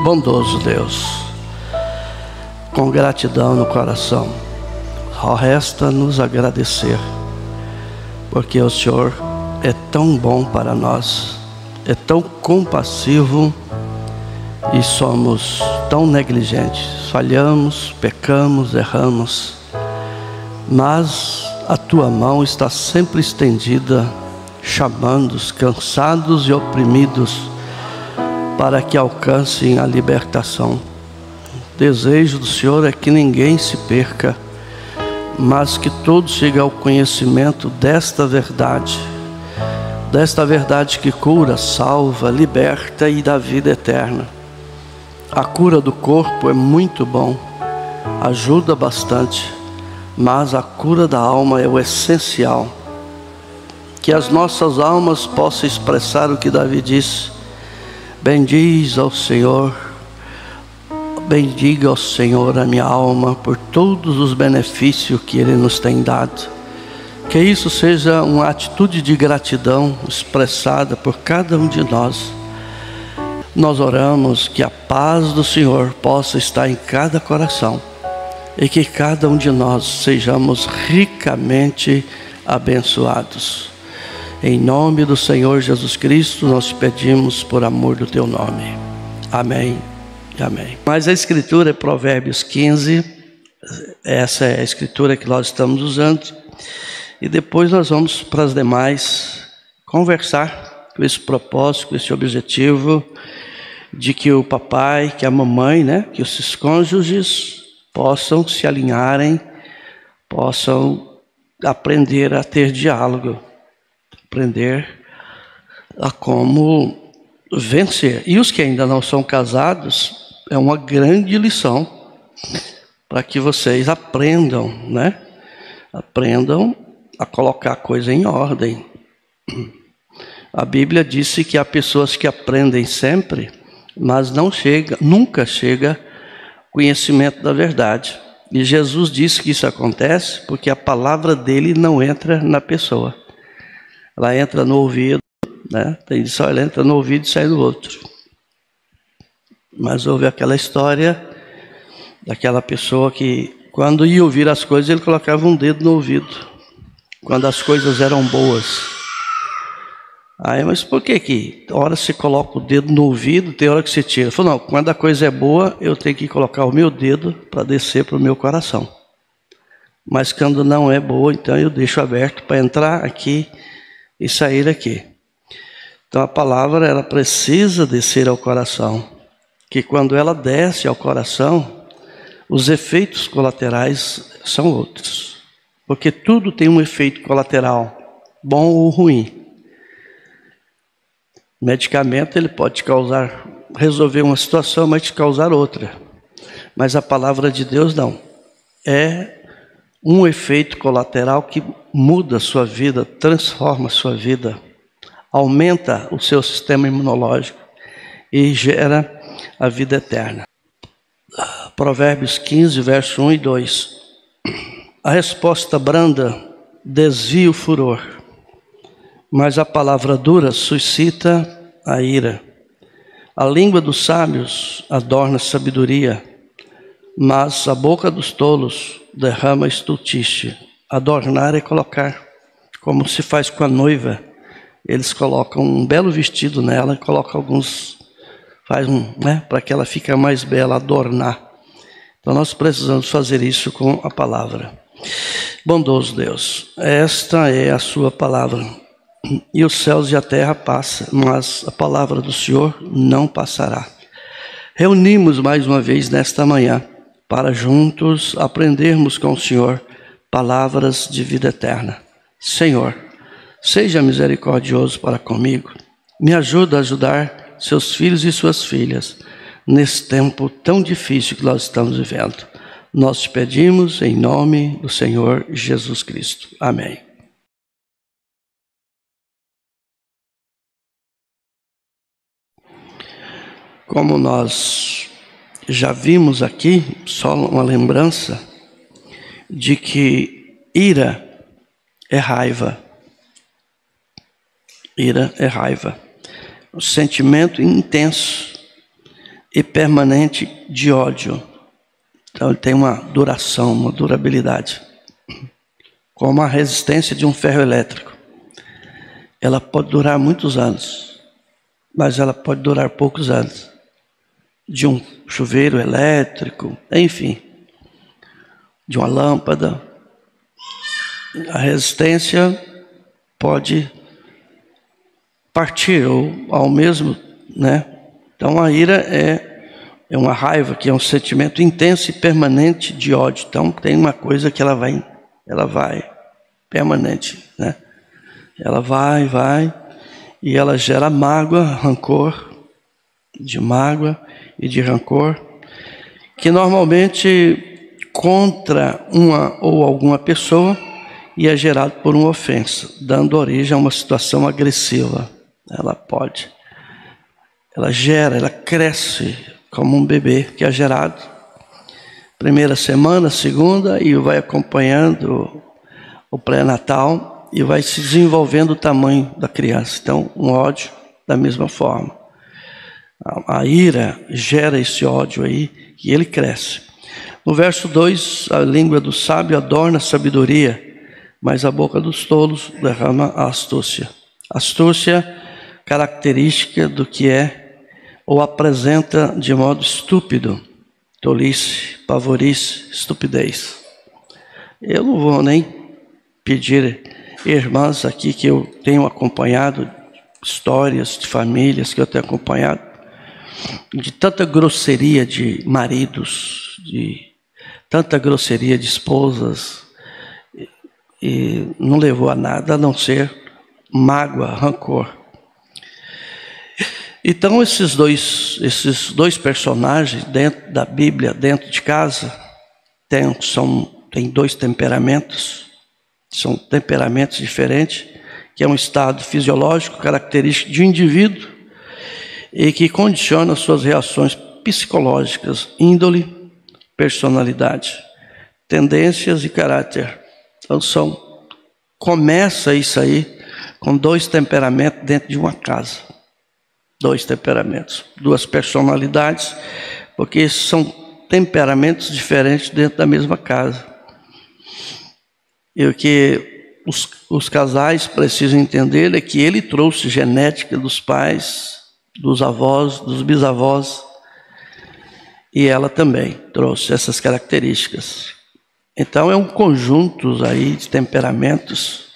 Bondoso Deus, com gratidão no coração, só resta nos agradecer, porque o Senhor é tão bom para nós, é tão compassivo e somos tão negligentes, falhamos, pecamos, erramos, mas a tua mão está sempre estendida, chamando os cansados e oprimidos para que alcancem a libertação. O desejo do Senhor é que ninguém se perca, mas que todos cheguem ao conhecimento desta verdade que cura, salva, liberta e dá vida eterna. A cura do corpo é muito bom, ajuda bastante, mas a cura da alma é o essencial. Que as nossas almas possam expressar o que Davi disse: bendiz ao Senhor, bendiga ao Senhor a minha alma por todos os benefícios que Ele nos tem dado. Que isso seja uma atitude de gratidão expressada por cada um de nós. Nós oramos que a paz do Senhor possa estar em cada coração e que cada um de nós sejamos ricamente abençoados. Em nome do Senhor Jesus Cristo, nós te pedimos por amor do teu nome. Amém e amém. Mas a escritura é Provérbios 15, essa é a escritura que nós estamos usando. E depois nós vamos para as demais conversar com esse propósito, com esse objetivo de que o papai, que a mamãe, que os cônjuges possam se alinharem, possam aprender a ter diálogo, aprender a como vencer. E os que ainda não são casados, é uma grande lição para que vocês aprendam, Aprendam a colocar a coisa em ordem. A Bíblia disse que há pessoas que aprendem sempre, mas nunca chega conhecimento da verdade. E Jesus disse que isso acontece porque a palavra dele não entra na pessoa. Ela entra no ouvido, ela entra no ouvido e sai do outro. Mas houve aquela história daquela pessoa que, quando ia ouvir as coisas, ele colocava um dedo no ouvido, quando as coisas eram boas. Aí, mas por que hora você coloca o dedo no ouvido, tem hora que você tira? Ele falou, não, quando a coisa é boa, eu tenho que colocar o meu dedo para descer para o meu coração. Mas quando não é boa, então eu deixo aberto para entrar aqui e sair aqui. Então a palavra, ela precisa descer ao coração, que quando ela desce ao coração, os efeitos colaterais são outros. Porque tudo tem um efeito colateral, bom ou ruim. Medicamento, ele pode resolver uma situação, mas te causar outra. Mas a palavra de Deus não. É um efeito colateral que muda a sua vida, transforma a sua vida, aumenta o seu sistema imunológico e gera a vida eterna. Provérbios 15, verso 1 e 2. A resposta branda desvia o furor, mas a palavra dura suscita a ira. A língua dos sábios adorna a sabedoria, mas a boca dos tolos derrama estultice. Adornar é colocar, como se faz com a noiva. Eles colocam um belo vestido nela, colocam para que ela fique mais bela, adornar. Então nós precisamos fazer isso com a palavra. Bondoso Deus, esta é a sua palavra. E os céus e a terra passam, mas a palavra do Senhor não passará. Reunimos mais uma vez nesta manhã, para juntos aprendermos com o Senhor palavras de vida eterna. Senhor, seja misericordioso para comigo. Me ajuda a ajudar seus filhos e suas filhas nesse tempo tão difícil que nós estamos vivendo. Nós te pedimos em nome do Senhor Jesus Cristo. Amém. Como nós já vimos aqui, só uma lembrança de que ira é raiva. Ira é raiva. Um sentimento intenso e permanente de ódio. Então ele tem uma duração, uma durabilidade. Como a resistência de um ferro elétrico. Ela pode durar muitos anos, mas ela pode durar poucos anos. De um chuveiro elétrico, enfim, de uma lâmpada. A resistência pode partir ou ao mesmo, né? Então a ira é uma raiva, que é um sentimento intenso e permanente de ódio. Então tem uma coisa que ela vai permanente, né? Ela vai e ela gera mágoa, rancor, de mágoa e de rancor, que normalmente contra uma ou alguma pessoa e é gerado por uma ofensa, dando origem a uma situação agressiva. Ela cresce como um bebê que é gerado. Primeira semana, segunda, e vai acompanhando o pré-natal e vai se desenvolvendo o tamanho da criança. Então, um ódio da mesma forma. A ira gera esse ódio aí e ele cresce. No verso 2, a língua do sábio adorna a sabedoria, mas a boca dos tolos derrama a astúcia. Astúcia, característica do que é ou apresenta de modo estúpido, tolice, pavorice, estupidez. Eu não vou nem pedir irmãs aqui que eu tenho acompanhado, histórias de famílias que eu tenho acompanhado, de tanta grosseria de maridos, de tanta grosseria de esposas, e não levou a nada a não ser mágoa, rancor. Então esses dois personagens dentro da Bíblia, dentro de casa, tem dois temperamentos, são temperamentos diferentes, que é um estado fisiológico, característico de um indivíduo, e que condiciona suas reações psicológicas, índole, personalidade, tendências e caráter. Então começa isso aí com dois temperamentos dentro de uma casa. Dois temperamentos, duas personalidades, porque são temperamentos diferentes dentro da mesma casa. E o que os casais precisam entender é que ele trouxe genética dos pais, dos avós, dos bisavós, e ela também trouxe essas características. Então é um conjunto aí de temperamentos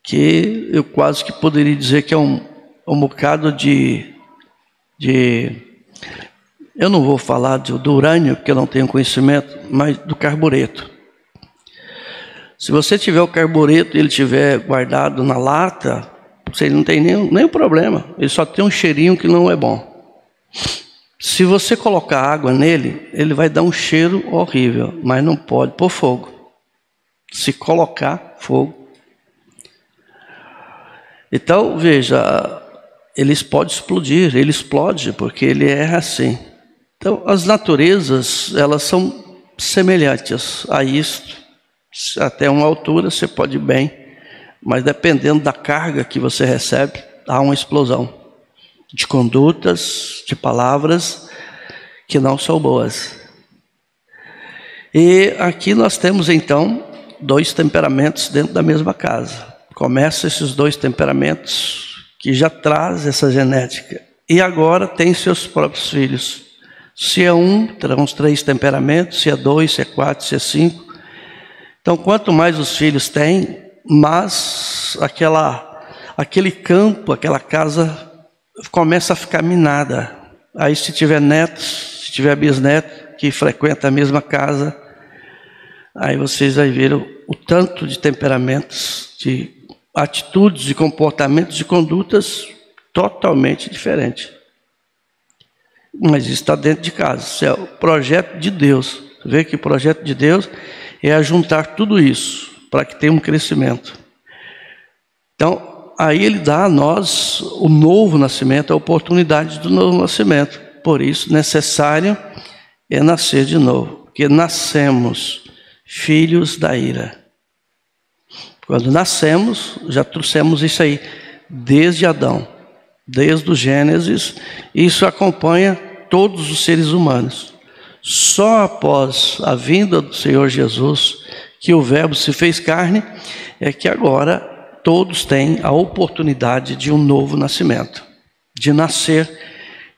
que eu quase que poderia dizer que é um bocado de eu não vou falar do urânio, porque eu não tenho conhecimento, mas do carbureto. Se você tiver o carbureto e ele estiver guardado na lata, você não tem nenhum problema. Ele só tem um cheirinho que não é bom. Se você colocar água nele, ele vai dar um cheiro horrível, mas não pode pôr fogo. Se colocar fogo. Então, veja, ele explode, porque ele é assim. Então, as naturezas, elas são semelhantes a isto. Até uma altura você pode ir bem, mas dependendo da carga que você recebe, há uma explosão de condutas, de palavras que não são boas. E aqui nós temos então dois temperamentos dentro da mesma casa. Começa esses dois temperamentos que já traz essa genética. E agora tem seus próprios filhos. Se é um, terão os três temperamentos. Se é dois, se é quatro, se é cinco. Então, quanto mais os filhos têm, mais aquele campo, aquela casa começa a ficar minada. Aí se tiver netos, se tiver bisneto que frequenta a mesma casa, aí vocês vai ver o tanto de temperamentos, de atitudes, de comportamentos, de condutas totalmente diferentes. Mas isso está dentro de casa. Isso é o projeto de Deus. Você vê que o projeto de Deus é ajuntar tudo isso para que tenha um crescimento. Então, aí ele dá a nós o novo nascimento, a oportunidade do novo nascimento. Por isso, necessário é nascer de novo, porque nascemos filhos da ira. Quando nascemos, já trouxemos isso aí, desde Adão, desde o Gênesis. Isso acompanha todos os seres humanos. Só após a vinda do Senhor Jesus, que o Verbo se fez carne, é que agora todos têm a oportunidade de um novo nascimento, de nascer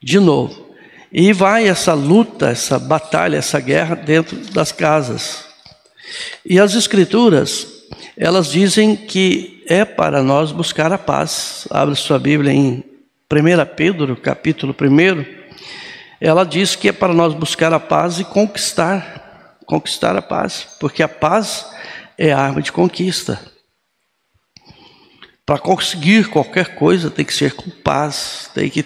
de novo. E vai essa luta, essa batalha, essa guerra dentro das casas. E as Escrituras, elas dizem que é para nós buscar a paz. Abre sua Bíblia em 1 Pedro, capítulo 1. Ela diz que é para nós buscar a paz e conquistar a paz, porque a paz é a arma de conquista. Para conseguir qualquer coisa tem que ser com paz, tem que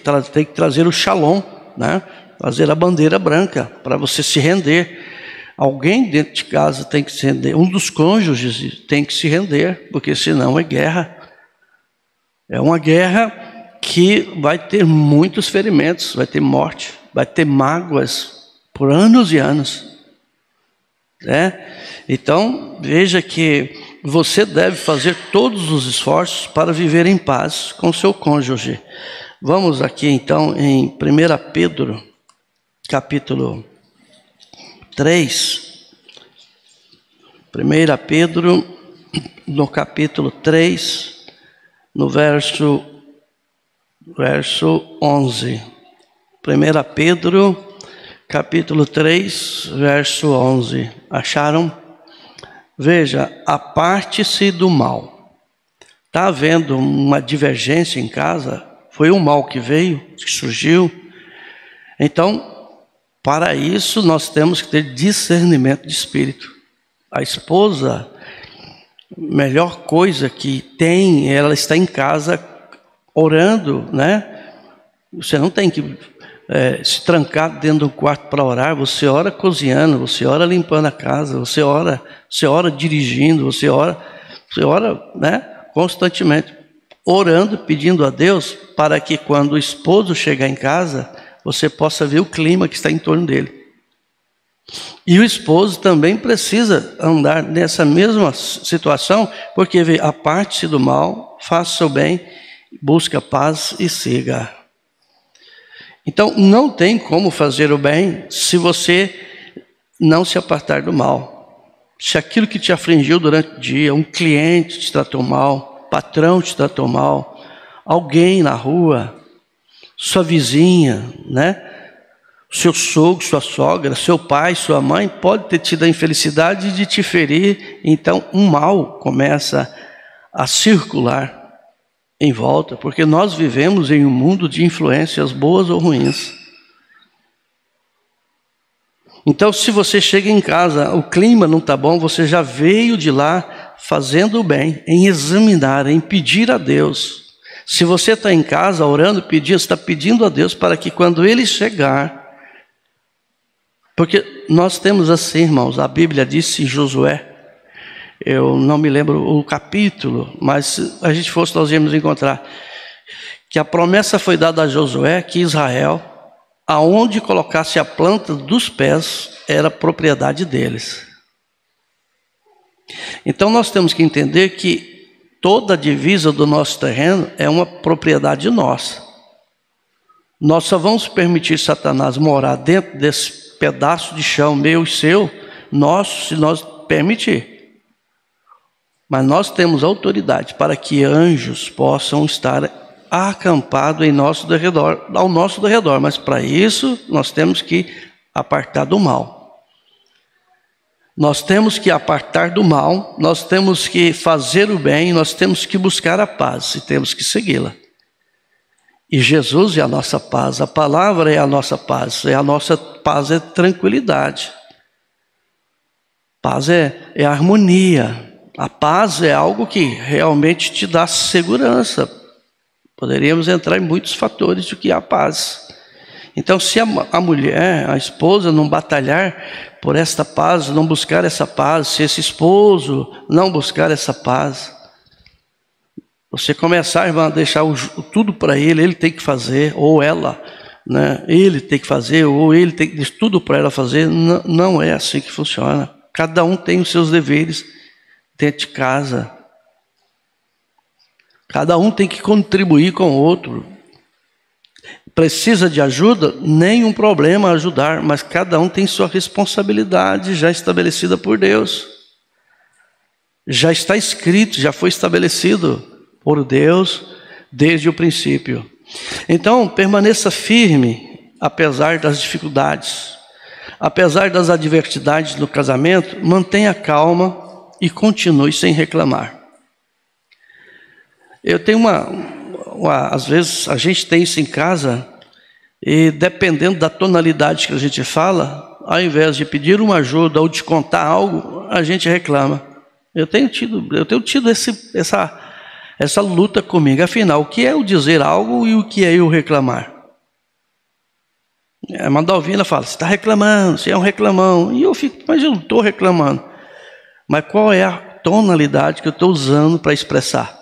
trazer o shalom, né? Trazer a bandeira branca para você se render. Alguém dentro de casa tem que se render, um dos cônjuges tem que se render, porque senão é guerra. É uma guerra que vai ter muitos ferimentos, vai ter morte, vai ter mágoas por anos e anos. Então, veja que você deve fazer todos os esforços para viver em paz com seu cônjuge. Vamos aqui então em 1 Pedro, capítulo 3. 1 Pedro, no capítulo 3, no verso 11. 1 Pedro, capítulo 3, verso 11. Acharam? Veja, aparte-se do mal. Está havendo uma divergência em casa? Foi um mal que veio, que surgiu. Então, para isso nós temos que ter discernimento de espírito. A esposa, melhor coisa que tem, ela está em casa orando, né? Você não tem que se trancar dentro do quarto para orar. Você ora cozinhando, você ora limpando a casa, você ora dirigindo, você ora, né? Constantemente orando, pedindo a Deus para que quando o esposo chegar em casa, você possa ver o clima que está em torno dele. E o esposo também precisa andar nessa mesma situação, porque aparte-se do mal, faça o bem, busque a paz e siga. Então, não tem como fazer o bem se você não se apartar do mal. Se aquilo que te afligiu durante o dia, um cliente te tratou mal, patrão te tratou mal, alguém na rua, sua vizinha, né? Seu sogro, sua sogra, seu pai, sua mãe, pode ter tido a infelicidade de te ferir. Então, um mal começa a circular em volta, porque nós vivemos em um mundo de influências boas ou ruins. Então, se você chega em casa, o clima não está bom, você já veio de lá fazendo o bem, em examinar, em pedir a Deus. Se você está em casa orando, pedindo, você está pedindo a Deus para que quando Ele chegar, porque nós temos assim, irmãos, a Bíblia disse em Josué, eu não me lembro o capítulo, mas se a gente fosse, nós íamos encontrar que a promessa foi dada a Josué que Israel, aonde colocasse a planta dos pés, era propriedade deles. Então nós temos que entender que toda a divisa do nosso terreno é uma propriedade nossa. Nós só vamos permitir Satanás morar dentro desse pedaço de chão meu e seu, nosso, se nós permitir. Mas nós temos autoridade para que anjos possam estar acampados em nosso derredor, ao nosso derredor. Mas para isso nós temos que apartar do mal. Nós temos que apartar do mal, nós temos que fazer o bem, nós temos que buscar a paz e temos que segui-la. E Jesus é a nossa paz, a palavra é a nossa paz é tranquilidade. Paz é harmonia. A paz é algo que realmente te dá segurança. Poderíamos entrar em muitos fatores do que é a paz. Então, se a mulher, a esposa não batalhar por esta paz, não buscar essa paz, se esse esposo não buscar essa paz, você começar, irmã, a deixar tudo para ele tem que fazer, ou ela, né? Ele tem que fazer, ou ele tem que deixar tudo para ela fazer. Não é assim que funciona. Cada um tem os seus deveres dentro de casa. Cada um tem que contribuir com o outro. precisa de ajuda, nenhum problema ajudar, mas cada um tem sua responsabilidade já estabelecida por Deus. Já está escrito, já foi estabelecido por Deus desde o princípio. Então, permaneça firme, apesar das dificuldades, apesar das adversidades no casamento, mantenha calma e continue sem reclamar. Eu tenho às vezes a gente tem isso em casa, e dependendo da tonalidade que a gente fala, ao invés de pedir uma ajuda ou de contar algo, a gente reclama. Eu tenho tido essa luta comigo. Afinal, o que é o dizer algo e o que é eu reclamar? A Mandalvina fala, você está reclamando, você é um reclamão. E eu fico, mas eu não estou reclamando. Mas qual é a tonalidade que eu estou usando para expressar?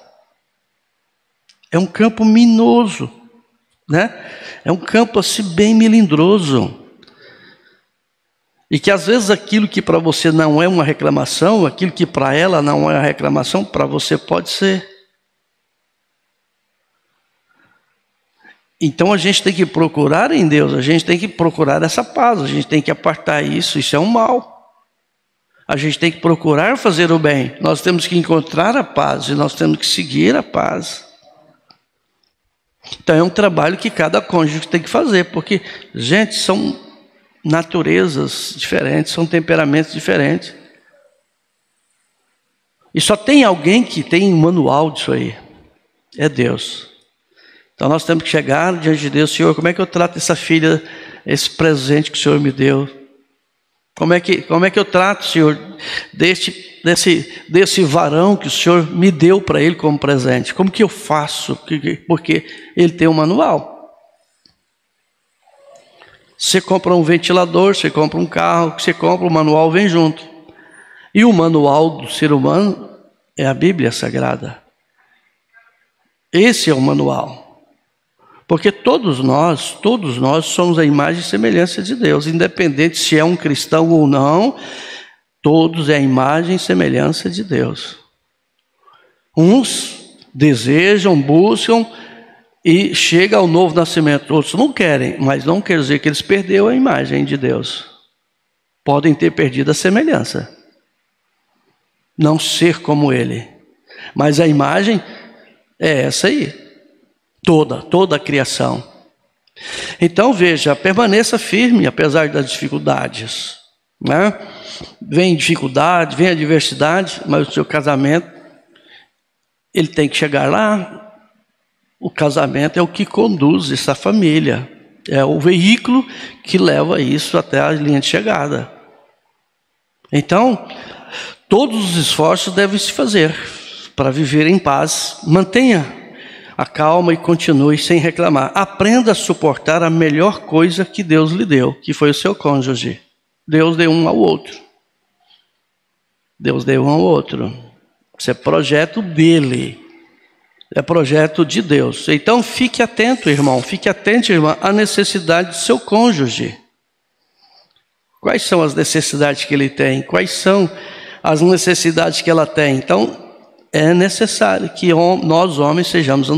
É um campo minoso, né? É um campo assim bem melindroso. E que às vezes aquilo que para você não é uma reclamação, aquilo que para ela não é uma reclamação, para você pode ser. Então a gente tem que procurar em Deus, a gente tem que procurar essa paz, a gente tem que apartar isso é um mal. A gente tem que procurar fazer o bem, nós temos que encontrar a paz e nós temos que seguir a paz. Então é um trabalho que cada cônjuge tem que fazer, porque, gente, são naturezas diferentes, são temperamentos diferentes. E só tem alguém que tem um manual disso aí, é Deus. Então nós temos que chegar diante de Deus, Senhor, como é que eu trato essa filha, esse presente que o Senhor me deu? Como é que eu trato, Senhor, desse varão que o Senhor me deu para ele como presente? Como que eu faço? Porque ele tem um manual. Você compra um ventilador, você compra um carro, você compra, o manual vem junto. E o manual do ser humano é a Bíblia Sagrada. Esse é o manual. Porque todos nós somos a imagem e semelhança de Deus, independente se é um cristão ou não, todos é a imagem e semelhança de Deus. Uns desejam, buscam e chegam ao novo nascimento, outros não querem, mas não quer dizer que eles perderam a imagem de Deus. Podem ter perdido a semelhança, não ser como Ele, mas a imagem é essa aí. Toda a criação. Então veja, permaneça firme apesar das dificuldades, né? Vem dificuldade, vem adversidade, mas o seu casamento, ele tem que chegar lá. O casamento é o que conduz essa família, é o veículo que leva isso até a linha de chegada. Então, todos os esforços devem se fazer para viver em paz. Mantenha a calma e continue sem reclamar. Aprenda a suportar a melhor coisa que Deus lhe deu, que foi o seu cônjuge. Deus deu um ao outro. Deus deu um ao outro. Isso é projeto dele. É projeto de Deus. Então fique atento, irmão. Fique atento, irmã, à necessidade do seu cônjuge. Quais são as necessidades que ele tem? Quais são as necessidades que ela tem? Então, é necessário que nós homens sejamos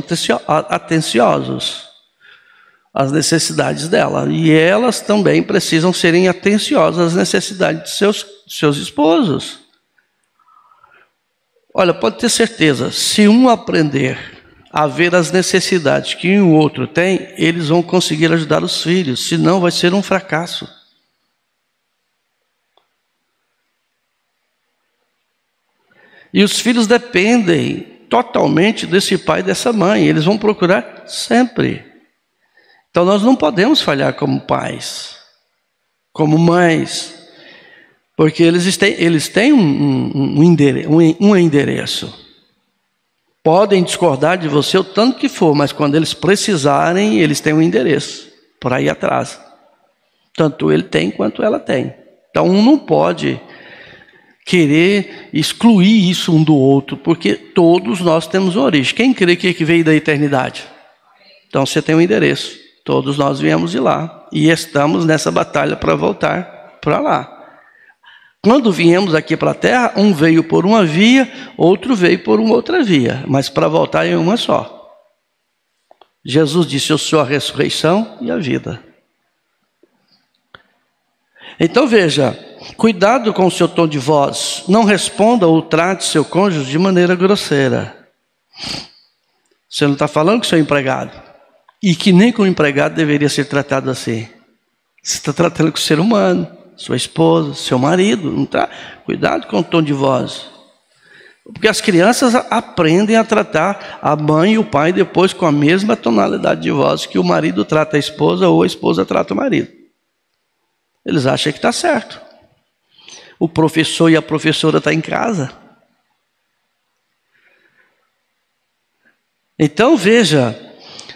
atenciosos às necessidades dela. E elas também precisam serem atenciosas às necessidades de seus esposos. Olha, pode ter certeza, se um aprender a ver as necessidades que um outro tem, eles vão conseguir ajudar os filhos, senão vai ser um fracasso. E os filhos dependem totalmente desse pai e dessa mãe. Eles vão procurar sempre. Então nós não podemos falhar como pais, como mães, porque eles têm um endereço. Podem discordar de você o tanto que for, mas quando eles precisarem, eles têm um endereço para ir atrás. Tanto ele tem quanto ela tem. Então um não pode querer excluir isso um do outro, porque todos nós temos origem. Quem crê que veio da eternidade? Então você tem um endereço. Todos nós viemos de lá e estamos nessa batalha para voltar para lá. Quando viemos aqui para a terra, um veio por uma via, outro veio por uma outra via, mas para voltar em uma só. Jesus disse: eu sou a ressurreição e a vida. Então veja, cuidado com o seu tom de voz. Não responda ou trate seu cônjuge de maneira grosseira. Você não está falando com seu empregado. E que nem com o empregado deveria ser tratado assim. Você está tratando com o ser humano, sua esposa, seu marido. Não tá? Cuidado com o tom de voz. Porque as crianças aprendem a tratar a mãe e o pai depois com a mesma tonalidade de voz que o marido trata a esposa ou a esposa trata o marido. Eles acham que está certo. O professor e a professora estão em casa. Então veja,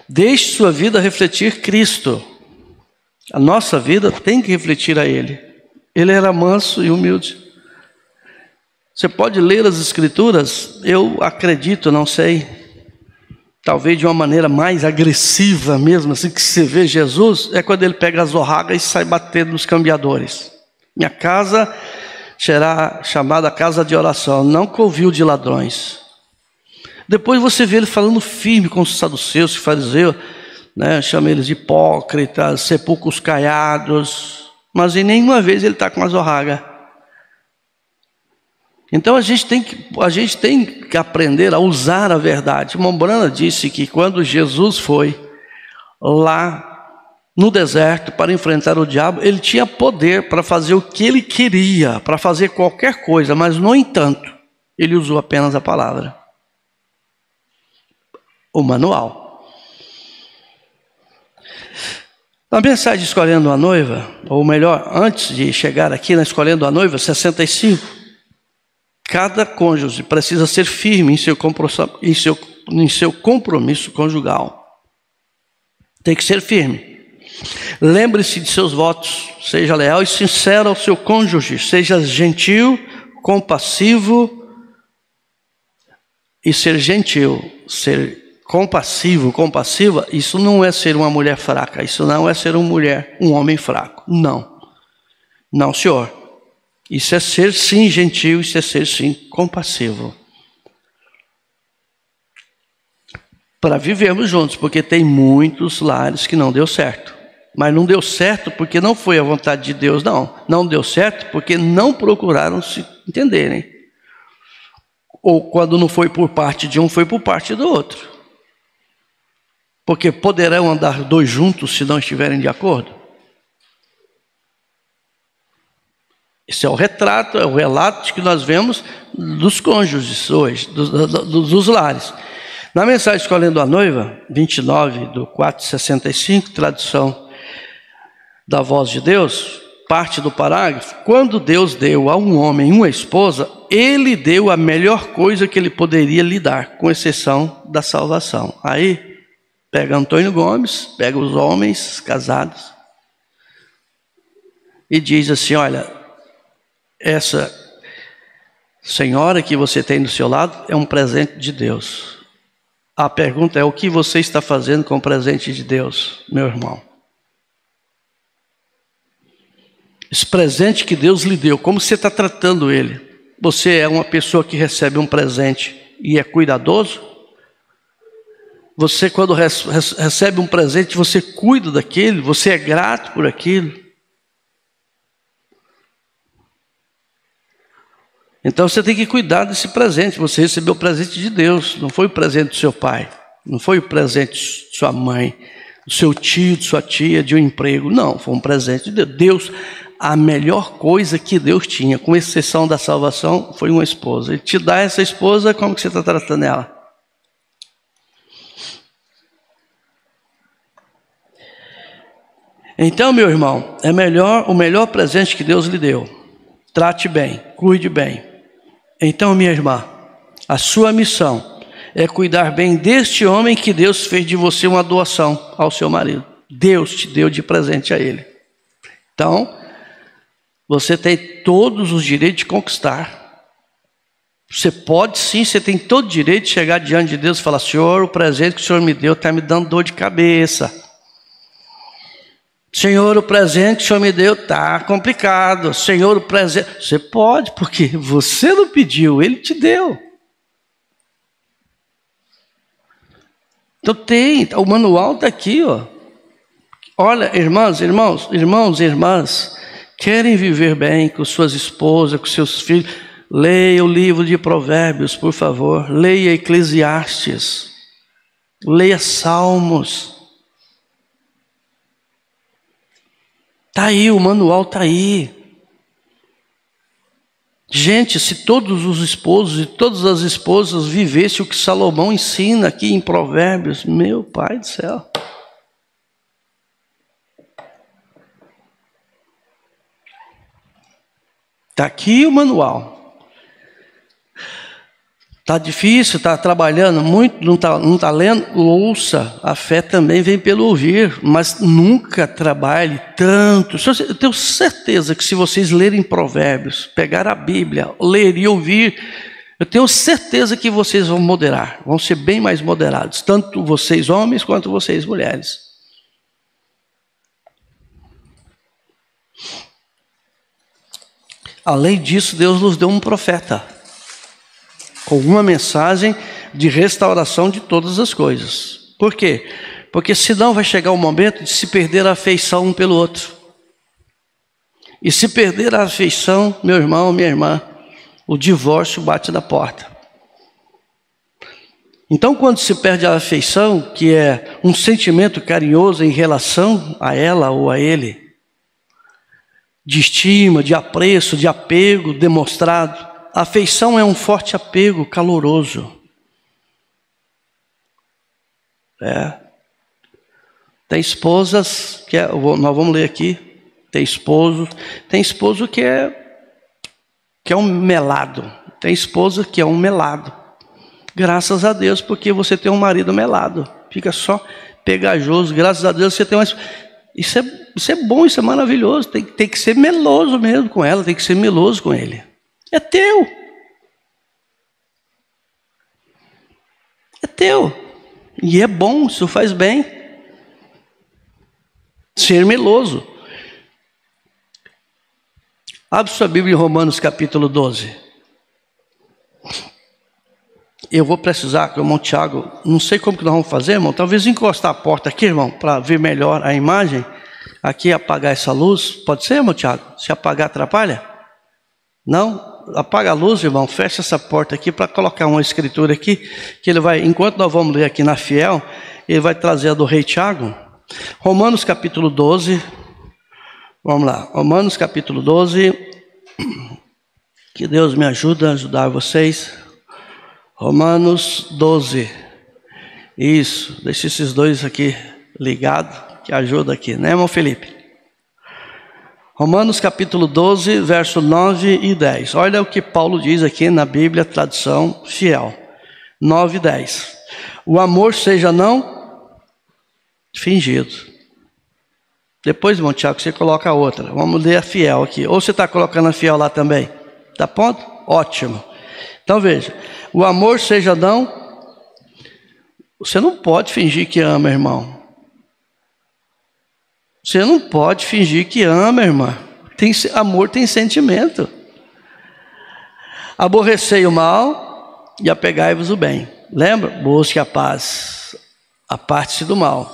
deixe sua vida refletir Cristo. A nossa vida tem que refletir a Ele. Ele era manso e humilde. Você pode ler as Escrituras, eu acredito, não sei, talvez de uma maneira mais agressiva mesmo, assim que você vê Jesus, é quando ele pega as zorragas e sai batendo nos cambiadores. Minha casa será chamada casa de oração, não covil de ladrões. Depois você vê ele falando firme com os saduceus, fariseus, né? Chama eles de hipócritas, sepulcros caiados, mas em nenhuma vez ele está com a zorraga. Então a gente tem que aprender a usar a verdade. Mombrana disse que quando Jesus foi lá no deserto para enfrentar o diabo, ele tinha poder para fazer o que ele queria, para fazer qualquer coisa, mas no entanto, ele usou apenas a palavra. O manual. Na mensagem Escolhendo a Noiva, ou melhor, antes de chegar aqui na Escolhendo a Noiva, 65, cada cônjuge precisa ser firme em seu compromisso conjugal. Tem que ser firme. Lembre-se de seus votos. Seja leal e sincero ao seu cônjuge. Seja gentil, compassivo. E ser gentil, ser compassiva, isso não é ser uma mulher fraca. Isso não é ser um homem fraco. Não. Não, senhor. Isso é ser sim gentil, isso é ser sim compassivo. Para vivermos juntos, porque tem muitos lares que não deu certo. Mas não deu certo porque não foi a vontade de Deus, não. Não deu certo porque não procuraram se entenderem. Ou quando não foi por parte de um, foi por parte do outro. Porque poderão andar dois juntos se não estiverem de acordo? Esse é o retrato, é o relato que nós vemos dos cônjuges hoje, dos lares. Na mensagem Escolhendo a Noiva, 29 do 465, tradução da Voz de Deus, parte do parágrafo: quando Deus deu a um homem uma esposa, ele deu a melhor coisa que ele poderia lhe dar, com exceção da salvação. Aí, pega Antônio Gomes, pega os homens casados e diz assim: olha, essa senhora que você tem do seu lado é um presente de Deus. A pergunta é: o que você está fazendo com o presente de Deus, meu irmão? Esse presente que Deus lhe deu, como você está tratando ele? Você é uma pessoa que recebe um presente e é cuidadoso? Você, quando recebe um presente, você cuida daquele? Você é grato por aquilo? Então você tem que cuidar desse presente. Você recebeu o presente de Deus, não foi o presente do seu pai, não foi o presente de sua mãe, do seu tio, de sua tia, de um emprego. Não, foi um presente de Deus. Deus, a melhor coisa que Deus tinha, com exceção da salvação, foi uma esposa. Ele te dá essa esposa, como que você está tratando ela? Então, meu irmão, o melhor presente que Deus lhe deu. Trate bem, cuide bem. Então, minha irmã, a sua missão é cuidar bem deste homem que Deus fez de você uma doação ao seu marido. Deus te deu de presente a ele. Então, você tem todos os direitos de conquistar. Você pode sim, você tem todo o direito de chegar diante de Deus e falar: Senhor, o presente que o Senhor me deu está me dando dor de cabeça. Senhor, o presente que o Senhor me deu está complicado. Senhor, o presente... Você pode, porque você não pediu, Ele te deu. Então o manual está aqui, ó. Olha, irmãs, irmãs, querem viver bem com suas esposas, com seus filhos, leia o livro de Provérbios, por favor. Leia Eclesiastes. Leia Salmos. Está aí, o manual está aí. Gente, se todos os esposos e todas as esposas vivessem o que Salomão ensina aqui em Provérbios, meu Pai do céu. Está aqui o manual. Está difícil, está trabalhando muito, não tá lendo? Ouça, a fé também vem pelo ouvir, mas nunca trabalhe tanto. Eu tenho certeza que se vocês lerem Provérbios, pegar a Bíblia, ler e ouvir, eu tenho certeza que vocês vão moderar, vão ser bem mais moderados, tanto vocês homens quanto vocês mulheres. Além disso, Deus nos deu um profeta, com uma mensagem de restauração de todas as coisas. Por quê? Porque senão vai chegar o momento de se perder a afeição um pelo outro. E se perder a afeição, meu irmão, minha irmã, o divórcio bate na porta. Então, quando se perde a afeição, que é um sentimento carinhoso em relação a ela ou a ele, de estima, de apreço, de apego demonstrado, a afeição é um forte apego caloroso. Tem esposas que nós vamos ler aqui. Tem esposo que é um melado. Tem esposa que é um melado. Graças a Deus, porque você tem um marido melado. Fica só pegajoso. Graças a Deus você tem uma. Isso é bom, isso é maravilhoso. Tem que ser meloso mesmo com ela, tem que ser meloso com ele. É teu. É teu. E é bom, isso faz bem. Ser meloso. Abre sua Bíblia em Romanos capítulo 12. Eu vou precisar que o irmão Tiago, não sei como que nós vamos fazer, irmão. Talvez encostar a porta aqui, irmão, para ver melhor a imagem. Aqui apagar essa luz. Pode ser, irmão Tiago? Se apagar, atrapalha? Não? Apaga a luz, irmão, fecha essa porta aqui para colocar uma escritura aqui, que ele vai, enquanto nós vamos ler aqui na Fiel, ele vai trazer a do rei Tiago. Romanos capítulo 12, vamos lá, Romanos capítulo 12, que Deus me ajude a ajudar vocês. Romanos 12, isso, deixa esses dois aqui ligados, que ajuda aqui, né, irmão Felipe? Romanos capítulo 12, verso 9 e 10. Olha o que Paulo diz aqui na Bíblia, tradução fiel. 9 e 10. O amor seja não fingido. Depois, irmão Tiago, você coloca a outra. Vamos ler a fiel aqui. Ou você está colocando a fiel lá também? Tá pronto? Ótimo. Então veja. O amor seja não. Você não pode fingir que ama, irmão. Você não pode fingir que ama, irmã. Amor tem sentimento. Aborrecei o mal e apegai-vos o bem. Lembra? Busque a paz. Aparte-se do mal.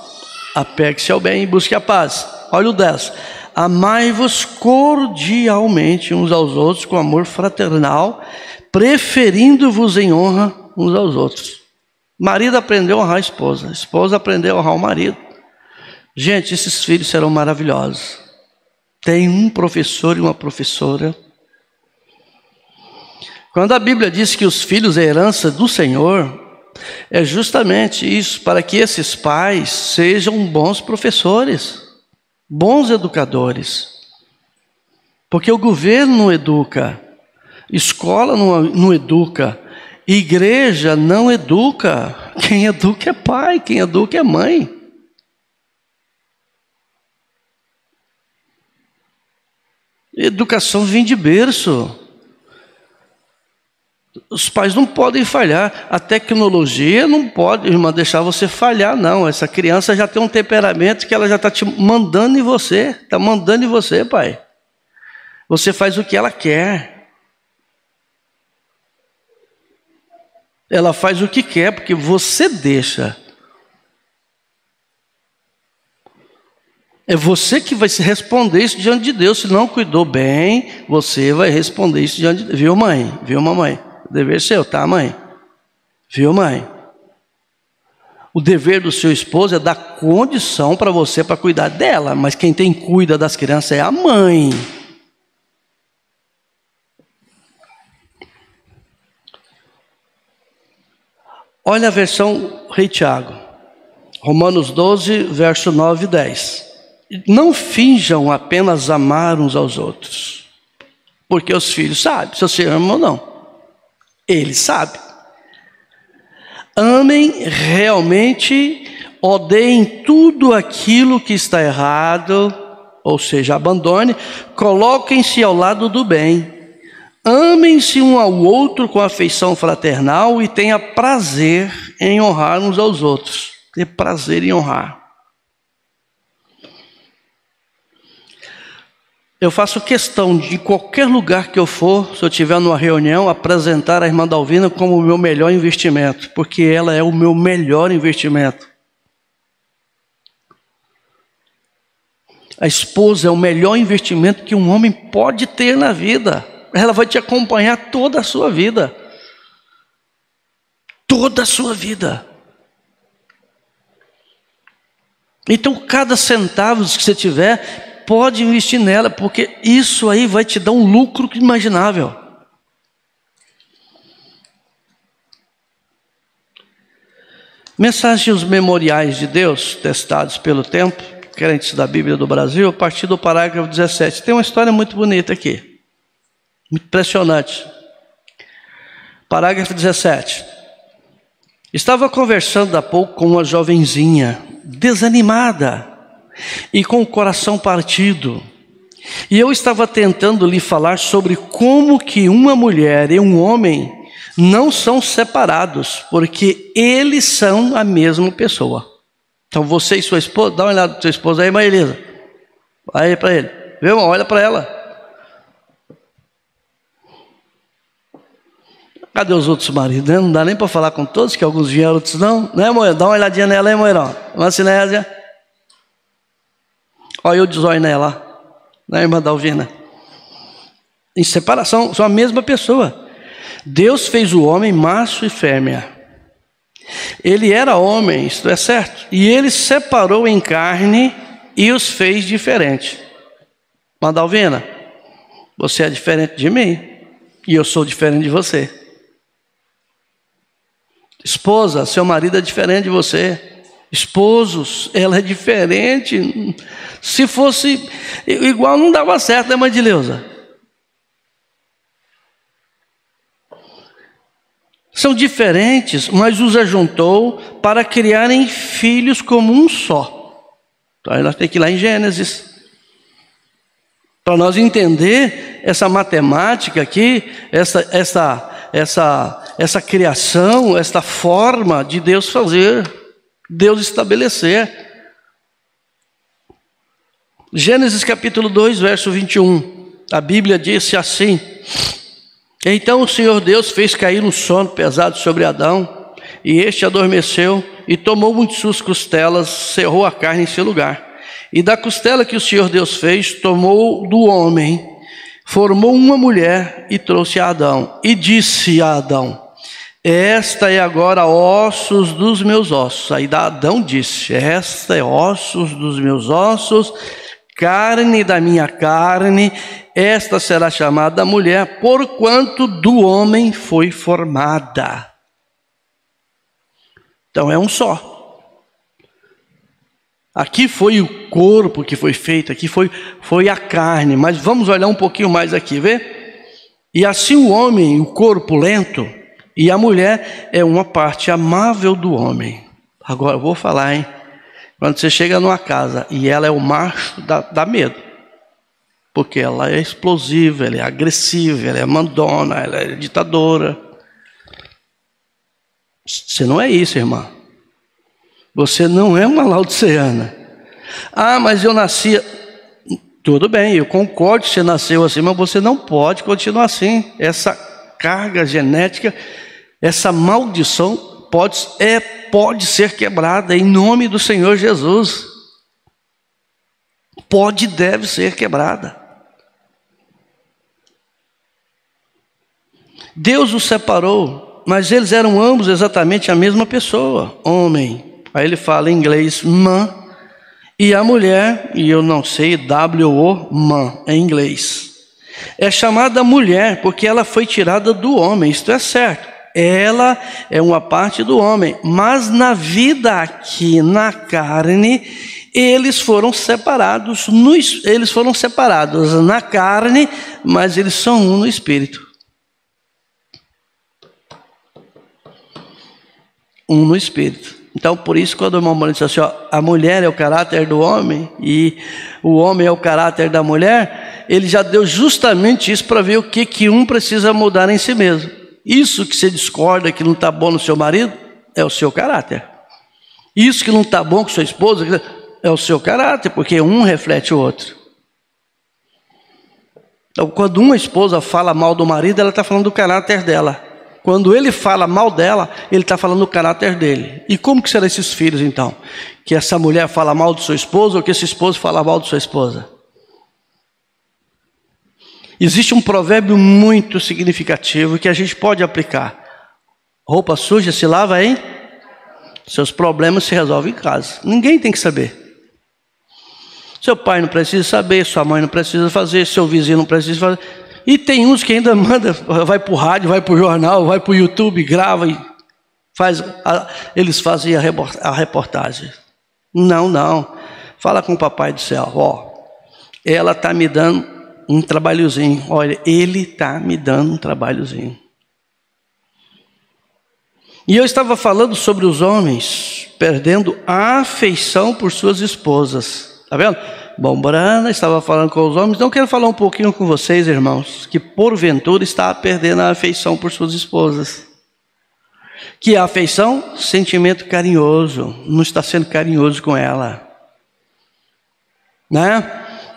Apegue-se ao bem e busque a paz. Olha o 10. Amai-vos cordialmente uns aos outros com amor fraternal, preferindo-vos em honra uns aos outros. Marido aprendeu a honrar a esposa aprendeu a honrar o marido. Gente, esses filhos serão maravilhosos. Tem um professor e uma professora. Quando a Bíblia diz que os filhos é herança do Senhor, é justamente isso, para que esses pais sejam bons professores, bons educadores. Porque o governo não educa, escola não educa, igreja não educa. Quem educa é pai, quem educa é mãe. Educação vem de berço. Os pais não podem falhar. A tecnologia não pode, irmã, deixar você falhar, não. Essa criança já tem um temperamento que ela já está te mandando em você. Está mandando em você, pai. Você faz o que ela quer. Ela faz o que quer, porque você deixa. É você que vai se responder isso diante de Deus. Se não cuidou bem, você vai responder isso diante de Deus. Viu, mãe? Viu, mamãe? O dever seu, tá, mãe? Viu, mãe? O dever do seu esposo é dar condição para você para cuidar dela. Mas quem cuida das crianças é a mãe. Olha a versão Rei Tiago. Romanos 12, verso 9 e 10. Não finjam apenas amar uns aos outros, porque os filhos sabem se você ama ou não. Eles sabem. Amem realmente, odeiem tudo aquilo que está errado, ou seja, abandone, coloquem-se ao lado do bem. Amem-se um ao outro com afeição fraternal e tenha prazer em honrar uns aos outros. Ter prazer em honrar. Eu faço questão de, em qualquer lugar que eu for, se eu estiver numa reunião, apresentar a irmã Dalvina como o meu melhor investimento, porque ela é o meu melhor investimento. A esposa é o melhor investimento que um homem pode ter na vida. Ela vai te acompanhar toda a sua vida. Toda a sua vida. Então, cada centavo que você tiver, pode investir nela, porque isso aí vai te dar um lucro inimaginável. Mensagens memoriais de Deus, testados pelo tempo, crentes da Bíblia do Brasil, a partir do parágrafo 17. Tem uma história muito bonita aqui, muito impressionante. Parágrafo 17. Estava conversando há pouco com uma jovenzinha, desanimada, e com o coração partido. E eu estava tentando lhe falar sobre como que uma mulher e um homem não são separados, porque eles são a mesma pessoa. Então você e sua esposa, dá uma olhada para sua esposa aí, Maria Elisa. Vai aí para ele. Viu, irmão? Olha para ela. Cadê os outros maridos? Né? Não dá nem para falar com todos, que alguns vieram, outros não. Né, Moirão? Dá uma olhadinha nela aí, Moirão. Uma Sinésia. Olha eu de zóio nela, né, irmã Dalvina? Em separação, são a mesma pessoa. Deus fez o homem macho e fêmea. Ele era homem, isto é certo, e ele separou em carne e os fez diferente. Irmã Dalvina, você é diferente de mim e eu sou diferente de você. Esposa, seu marido é diferente de você. Esposos, ela é diferente. Se fosse igual, não dava certo, né, mãe de Leusa? São diferentes, mas os ajuntou para criarem filhos como um só. Então aí nós temos que ir lá em Gênesis, para nós entender essa matemática aqui, essa criação, essa forma de Deus fazer, Deus estabelecer. Gênesis capítulo 2, verso 21. A Bíblia disse assim: então o Senhor Deus fez cair um sono pesado sobre Adão, e este adormeceu, e tomou muitas suas costelas, cerrou a carne em seu lugar. E da costela que o Senhor Deus fez, tomou do homem, formou uma mulher e trouxe a Adão. E disse a Adão: esta é agora ossos dos meus ossos. Aí Adão disse: esta é ossos dos meus ossos, carne da minha carne, esta será chamada mulher, porquanto do homem foi formada. Então é um só. Aqui foi o corpo que foi feito, aqui foi a carne, mas vamos olhar um pouquinho mais aqui, vê? E assim o homem, o corpo lento, e a mulher é uma parte amável do homem. Agora eu vou falar, hein? Quando você chega numa casa e ela é o macho, dá medo. Porque ela é explosiva, ela é agressiva, ela é mandona, ela é ditadora. Você não é isso, irmã. Você não é uma laodiceana. Ah, mas eu nasci... Tudo bem, eu concordo que você nasceu assim, mas você não pode continuar assim. Essa carga genética, essa maldição pode ser quebrada em nome do Senhor Jesus. pode e deve ser quebrada. Deus os separou, mas eles eram ambos exatamente a mesma pessoa, homem. Aí ele fala em inglês man, e a mulher, e eu não sei, W-O, man, em inglês. É chamada mulher porque ela foi tirada do homem, isto é certo. Ela é uma parte do homem, mas na vida aqui, na carne, eles foram separados na carne, mas eles são um no espírito. Um no espírito. Então, por isso, quando o irmão Maurício diz assim, ó, a mulher é o caráter do homem e o homem é o caráter da mulher, ele já deu justamente isso para ver o que um precisa mudar em si mesmo. Isso que você discorda que não está bom no seu marido, é o seu caráter. Isso que não está bom com sua esposa, é o seu caráter, porque um reflete o outro. Então, quando uma esposa fala mal do marido, ela está falando do caráter dela. Quando ele fala mal dela, ele está falando do caráter dele. E como que serão esses filhos, então? Que essa mulher fala mal de sua esposa ou que esse esposo fala mal de sua esposa? Existe um provérbio muito significativo que a gente pode aplicar. Roupa suja se lava em? Seus problemas se resolvem em casa. Ninguém tem que saber. Seu pai não precisa saber, sua mãe não precisa fazer, seu vizinho não precisa fazer. E tem uns que ainda manda, vai para o rádio, vai para o jornal, vai para o YouTube, grava e faz. Eles fazem a reportagem. Não. Fala com o papai do céu. Ó, ela está me dando um trabalhozinho. Olha, ele está me dando um trabalhozinho. E eu estava falando sobre os homens perdendo a afeição por suas esposas. Está vendo? Bom, Brana estava falando com os homens. Então eu quero falar um pouquinho com vocês, irmãos, que porventura está perdendo a afeição por suas esposas. Que a afeição, sentimento carinhoso, não está sendo carinhoso com ela. Né?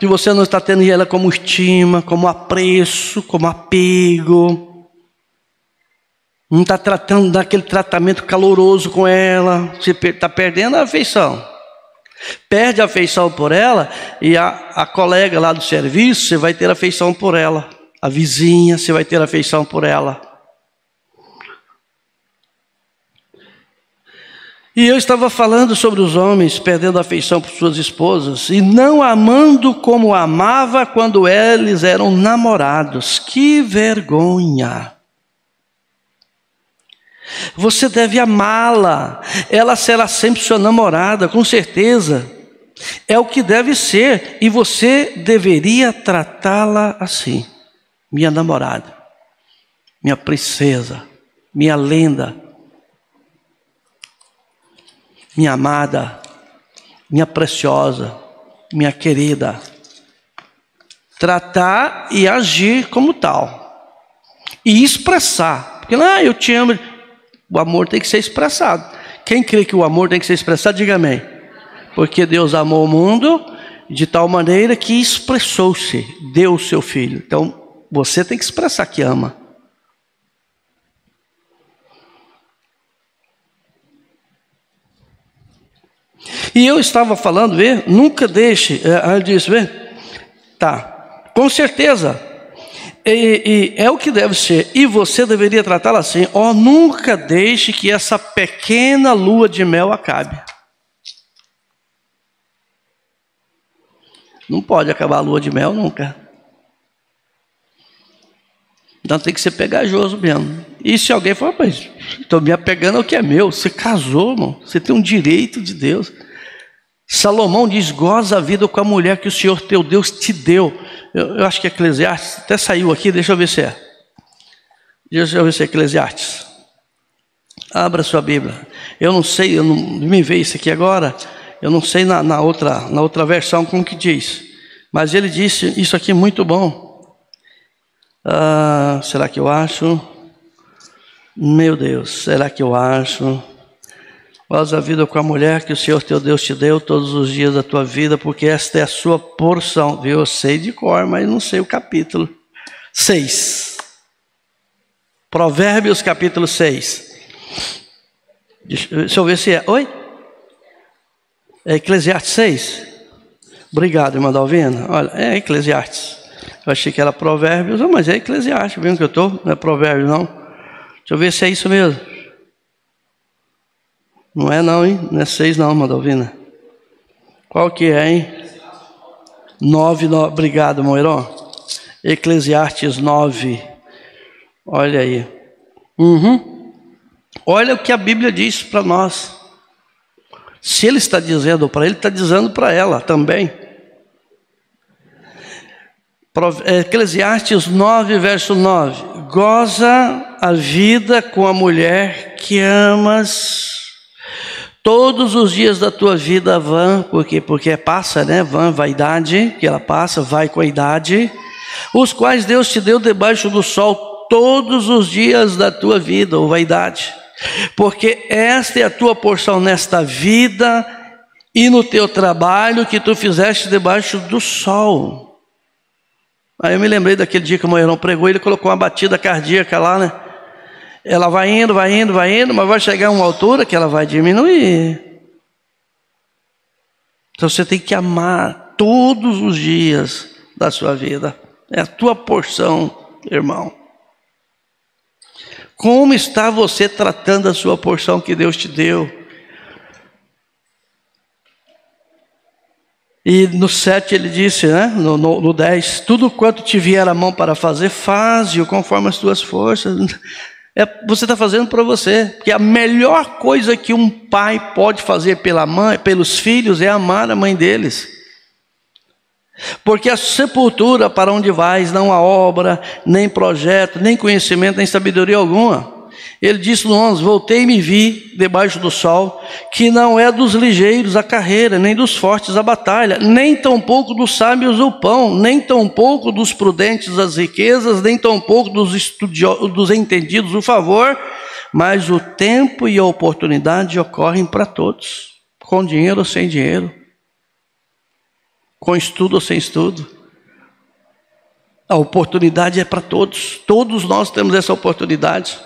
Que você não está tendo ela como estima, como apreço, como apego. Não está tratando daquele tratamento caloroso com ela. Você está perdendo a afeição. Perde a afeição por ela e a colega lá do serviço, você vai ter afeição por ela. A vizinha, você vai ter afeição por ela. E eu estava falando sobre os homens perdendo a afeição por suas esposas e não amando como amava quando eles eram namorados. Que vergonha! Você deve amá-la, ela será sempre sua namorada, com certeza. É o que deve ser, e você deveria tratá-la assim. Minha namorada, minha princesa, minha lenda, minha amada, minha preciosa, minha querida. Tratar e agir como tal. E expressar, porque eu te amo. O amor tem que ser expressado. Quem crê que o amor tem que ser expressado, diga amém. Porque Deus amou o mundo de tal maneira que expressou-se, deu o seu filho. Então, você tem que expressar que ama. E eu estava falando, nunca deixe, ela disse, tá, com certeza. E é o que deve ser. E você deveria tratá-la assim. Nunca deixe que essa pequena lua de mel acabe. Não pode acabar a lua de mel nunca. Então tem que ser pegajoso mesmo. E se alguém falar, mas estou me apegando ao que é meu. Você casou, irmão. Você tem um direito de Deus. Salomão diz, goza a vida com a mulher que o Senhor teu Deus te deu. Eu acho que Eclesiastes, até saiu aqui, deixa eu ver se é. Deixa eu ver se é Eclesiastes. Abra sua Bíblia. Eu não sei, eu não me veio isso aqui agora. Eu não sei na outra versão como que diz. Mas ele disse isso aqui muito bom. Será que eu acho? Meu Deus, será que eu acho? Goza a vida com a mulher que o Senhor teu Deus te deu todos os dias da tua vida, porque esta é a sua porção. Viu? Eu sei de cor, mas não sei o capítulo. 6. Provérbios capítulo 6. Deixa eu ver se é. Oi? É Eclesiastes 6? Obrigado, irmã Dalvina. Olha, é Eclesiastes. Eu achei que era Provérbios, mas é Eclesiastes, viu que eu estou? Não é Provérbios, não. Deixa eu ver se é isso mesmo. Não é não, hein? Não é 6 não, irmã Dalvina. Qual que é, hein? 9. Obrigado, Moirão. Eclesiastes 9. Olha aí. Olha o que a Bíblia diz para nós. Se ele está dizendo para ele, está dizendo para ela também. Eclesiastes 9, verso 9. Goza a vida com a mulher que amas. Todos os dias da tua vida vã, porque passa, né? Vã, vaidade, que ela passa, vai com a idade. Os quais Deus te deu debaixo do sol todos os dias da tua vida, ou vaidade. Porque esta é a tua porção nesta vida e no teu trabalho que tu fizeste debaixo do sol. Aí eu me lembrei daquele dia que o Moirão pregou, ele colocou uma batida cardíaca lá, né? Ela vai indo, mas vai chegar a uma altura que ela vai diminuir. Então você tem que amar todos os dias da sua vida. É a tua porção, irmão. Como está você tratando a sua porção que Deus te deu? E no 7 ele disse, né? No 10, tudo quanto te vier a mão para fazer, faze-o conforme as tuas forças. Você está fazendo para você, porque a melhor coisa que um pai pode fazer pela mãe, pelos filhos, é amar a mãe deles. Porque a sepultura para onde vais, não há obra, nem projeto, nem conhecimento, nem sabedoria alguma. Ele disse no 11, voltei e me vi debaixo do sol, que não é dos ligeiros a carreira, nem dos fortes a batalha, nem tampouco dos sábios o pão, nem tampouco dos prudentes as riquezas, nem tampouco dos entendidos o favor, mas o tempo e a oportunidade ocorrem para todos, com dinheiro ou sem dinheiro, com estudo ou sem estudo. A oportunidade é para todos, todos nós temos essa oportunidade.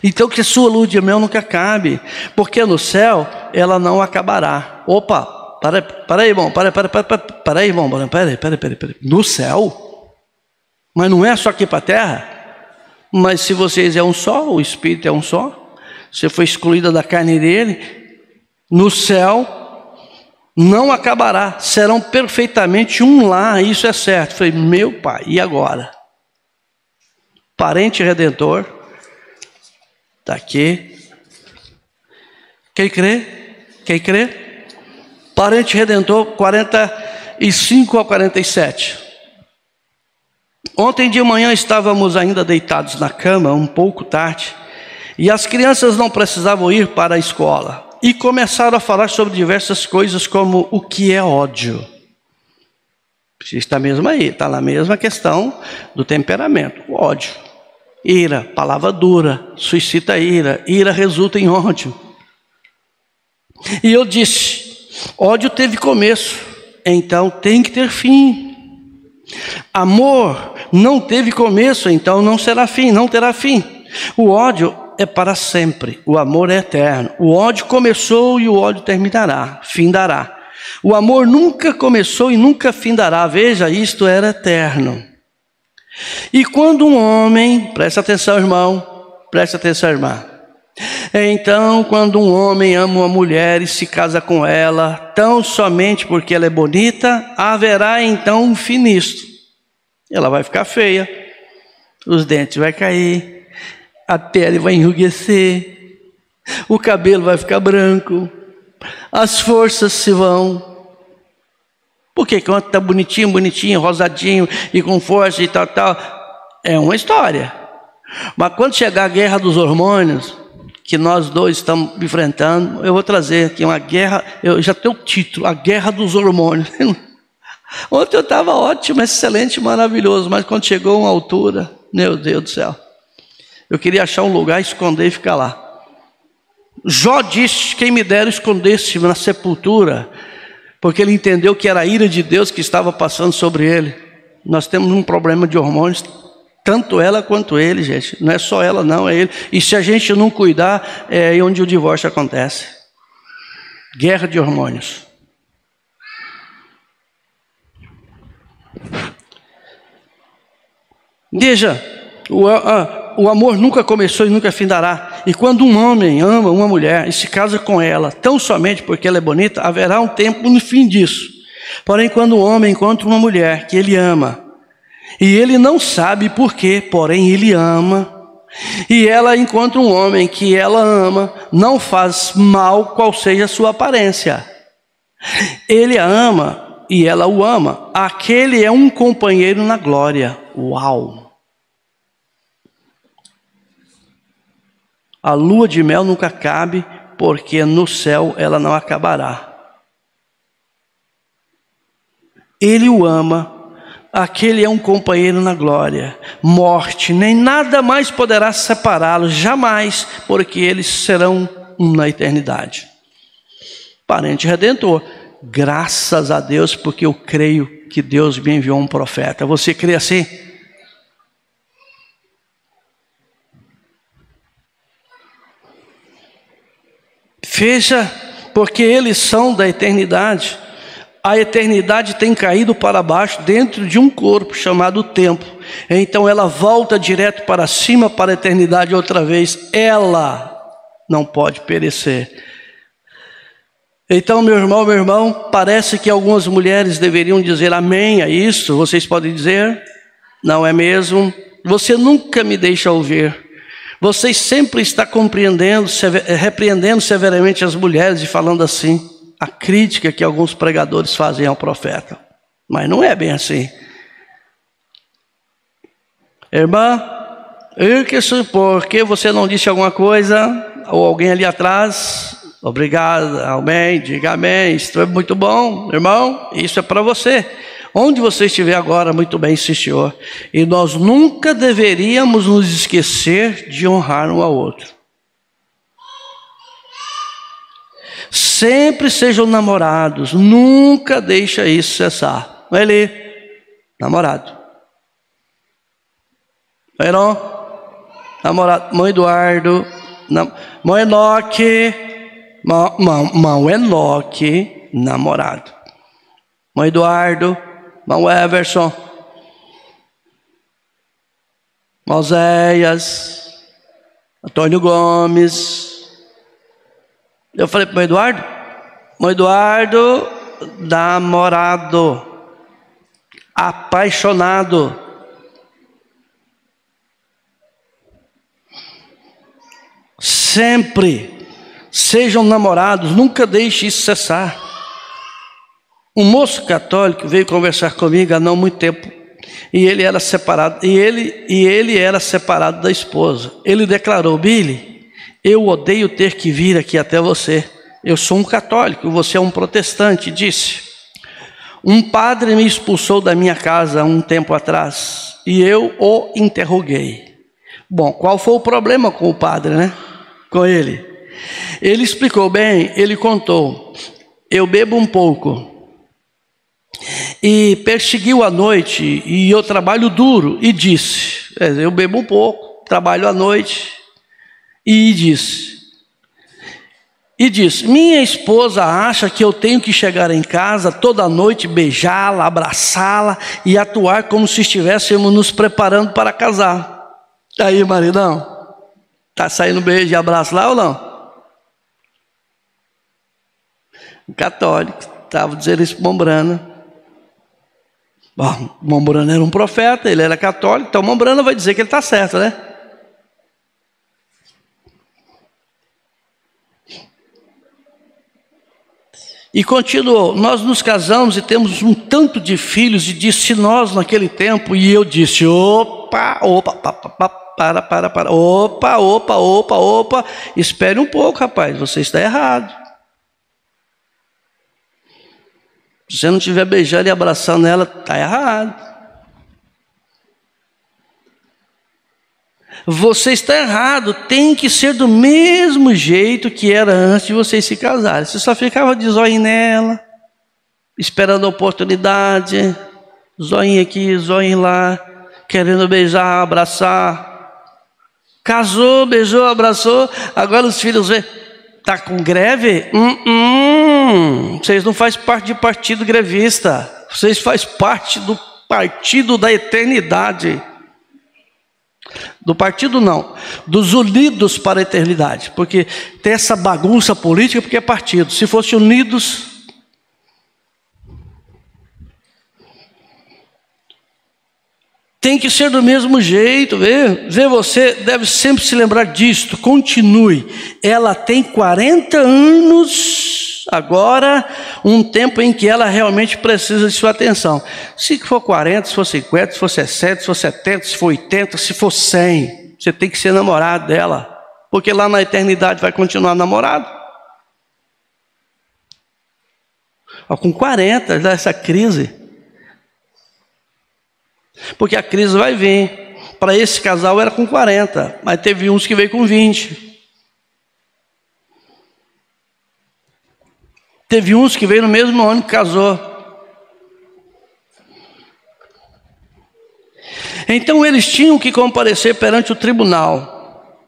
Então que a sua lua de mel nunca acabe, porque no céu ela não acabará. Opa, para aí, irmão, para aí, irmão, para aí. No céu? Mas não é só aqui para a terra? Mas se vocês é um só, o Espírito é um só, você foi excluída da carne dele, no céu não acabará, serão perfeitamente um lá, isso é certo. Eu falei, meu pai, e agora? Parente redentor, está aqui. Quem crê? Quem crê? Parente redentor, 45 a 47. Ontem de manhã estávamos ainda deitados na cama, um pouco tarde, e as crianças não precisavam ir para a escola. E começaram a falar sobre diversas coisas, como o que é ódio. Está mesmo aí, está na mesma questão do temperamento, o ódio. Ira, palavra dura, suscita ira, ira resulta em ódio. E eu disse, ódio teve começo, então tem que ter fim. Amor não teve começo, então não será fim, não terá fim. O ódio é para sempre, o amor é eterno. O ódio começou e o ódio terminará, findará. O amor nunca começou e nunca findará. Veja, isto era eterno. E quando um homem, presta atenção, irmão, presta atenção, irmã. Então, quando um homem ama uma mulher e se casa com ela, tão somente porque ela é bonita, haverá então um fim nisto. Ela vai ficar feia, os dentes vão cair, a pele vai enruguecer, o cabelo vai ficar branco, as forças se vão. Porque quando está bonitinho, rosadinho e com força e tal, é uma história. Mas quando chegar a guerra dos hormônios, que nós dois estamos enfrentando, eu vou trazer aqui uma guerra, eu já tenho o título, a guerra dos hormônios. Ontem eu estava ótimo, excelente, maravilhoso, mas quando chegou uma altura, meu Deus do céu, eu queria achar um lugar, esconder e ficar lá. Jó disse, quem me dera esconder-se na sepultura, porque ele entendeu que era a ira de Deus que estava passando sobre ele. Nós temos um problema de hormônios, tanto ela quanto ele, gente. Não é só ela, não, é ele. E se a gente não cuidar, é aí onde o divórcio acontece. Guerra de hormônios. Veja, o amor nunca começou e nunca findará. E quando um homem ama uma mulher e se casa com ela, tão somente porque ela é bonita, haverá um tempo no fim disso. Porém, quando o homem encontra uma mulher que ele ama, e ele não sabe por quê, porém ele ama, e ela encontra um homem que ela ama, não faz mal qual seja a sua aparência. Ele a ama e ela o ama. Aquele é um companheiro na glória. Uau! A lua de mel nunca cabe, porque no céu ela não acabará. Ele o ama. Aquele é um companheiro na glória. Morte, nem nada mais poderá separá-los, jamais, porque eles serão um na eternidade. Parente redentor, graças a Deus, porque eu creio que Deus me enviou um profeta. Você crê assim? Veja, porque eles são da eternidade. A eternidade tem caído para baixo dentro de um corpo chamado tempo. Então ela volta direto para cima, para a eternidade outra vez. Ela não pode perecer. Então, meu irmão, parece que algumas mulheres deveriam dizer amém a isso. Vocês podem dizer? Não é mesmo? Você nunca me deixa ouvir. Você sempre está repreendendo severamente as mulheres e falando assim. A crítica que alguns pregadores fazem ao profeta. Mas não é bem assim. Irmã, porque você não disse alguma coisa, ou alguém ali atrás, obrigado, amém, diga amém, isso é muito bom, irmão, isso é para você. Onde você estiver agora, muito bem, sim, Senhor. E nós nunca deveríamos nos esquecer de honrar um ao outro. Sempre sejam namorados, nunca deixa isso cessar. Vai ler, namorado. Heron, namorado. Mãe Eduardo, mãe Enoque, mão Enoque, namorado. Mãe Eduardo, mão Everson, Moséias, Antônio Gomes. Eu falei para o Eduardo, namorado, apaixonado. Sempre sejam namorados, nunca deixe isso cessar. Um moço católico veio conversar comigo há não muito tempo, e ele era separado, e ele era separado da esposa. Ele declarou: Billy, eu odeio ter que vir aqui até você. Eu sou um católico, você é um protestante. Disse: um padre me expulsou da minha casa há um tempo atrás, e eu o interroguei. Bom, qual foi o problema com o padre, né? Com ele. Ele explicou bem, ele contou: eu bebo um pouco, e perseguiu à noite, e eu trabalho duro. E disse: eu bebo um pouco, trabalho à noite. E disse, minha esposa acha que eu tenho que chegar em casa toda noite, beijá-la, abraçá-la e atuar como se estivéssemos nos preparando para casar. Aí, maridão, tá saindo beijo e abraço lá ou não? O católico estava dizendo isso para Mombrana. Bom, Mombrana era um profeta, ele era católico, então Mombrana vai dizer que ele está certo, né? E continuou: nós nos casamos e temos um tanto de filhos, e disse nós naquele tempo, e eu disse: opa, espere um pouco, rapaz, você está errado. Se você não estiver beijando e abraçando ela, está errado. Você está errado, tem que ser do mesmo jeito que era antes de vocês se casarem. Você só ficava de zoinho nela, esperando a oportunidade, zoinho aqui, zoinho lá, querendo beijar, abraçar. Casou, beijou, abraçou, agora os filhos vê, tá com greve? Vocês não fazem parte de partido grevista, vocês fazem parte do partido da eternidade. Do partido não, dos unidos para a eternidade, porque tem essa bagunça política porque é partido. Se fosse unidos, tem que ser do mesmo jeito. Vê, você deve sempre se lembrar disto. Continue. Ela tem 40 anos agora, um tempo em que ela realmente precisa de sua atenção. Se for 40, se for 50, se for 60, se for 70, se for 80, se for 100, você tem que ser namorado dela, porque lá na eternidade vai continuar namorado. Com 40, dá essa crise. Porque a crise vai vir. Para esse casal era com 40, mas teve uns que veio com 20. Teve uns que veio no mesmo ano que casou. Então eles tinham que comparecer perante o tribunal.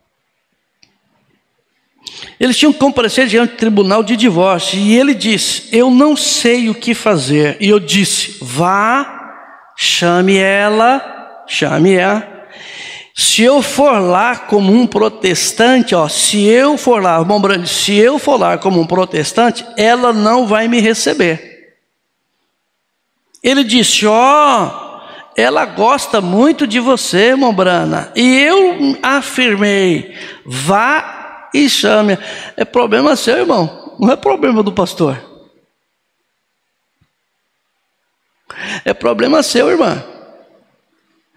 Eles tinham que comparecer diante do tribunal de divórcio. E ele disse: eu não sei o que fazer. E eu disse: vá, chame ela. Se eu for lá como um protestante, se eu for lá como um protestante, ela não vai me receber. Ele disse: ela gosta muito de você, irmão Brana. E eu afirmei: vá e chame. É problema seu, irmão, não é problema do pastor. É problema seu, irmã.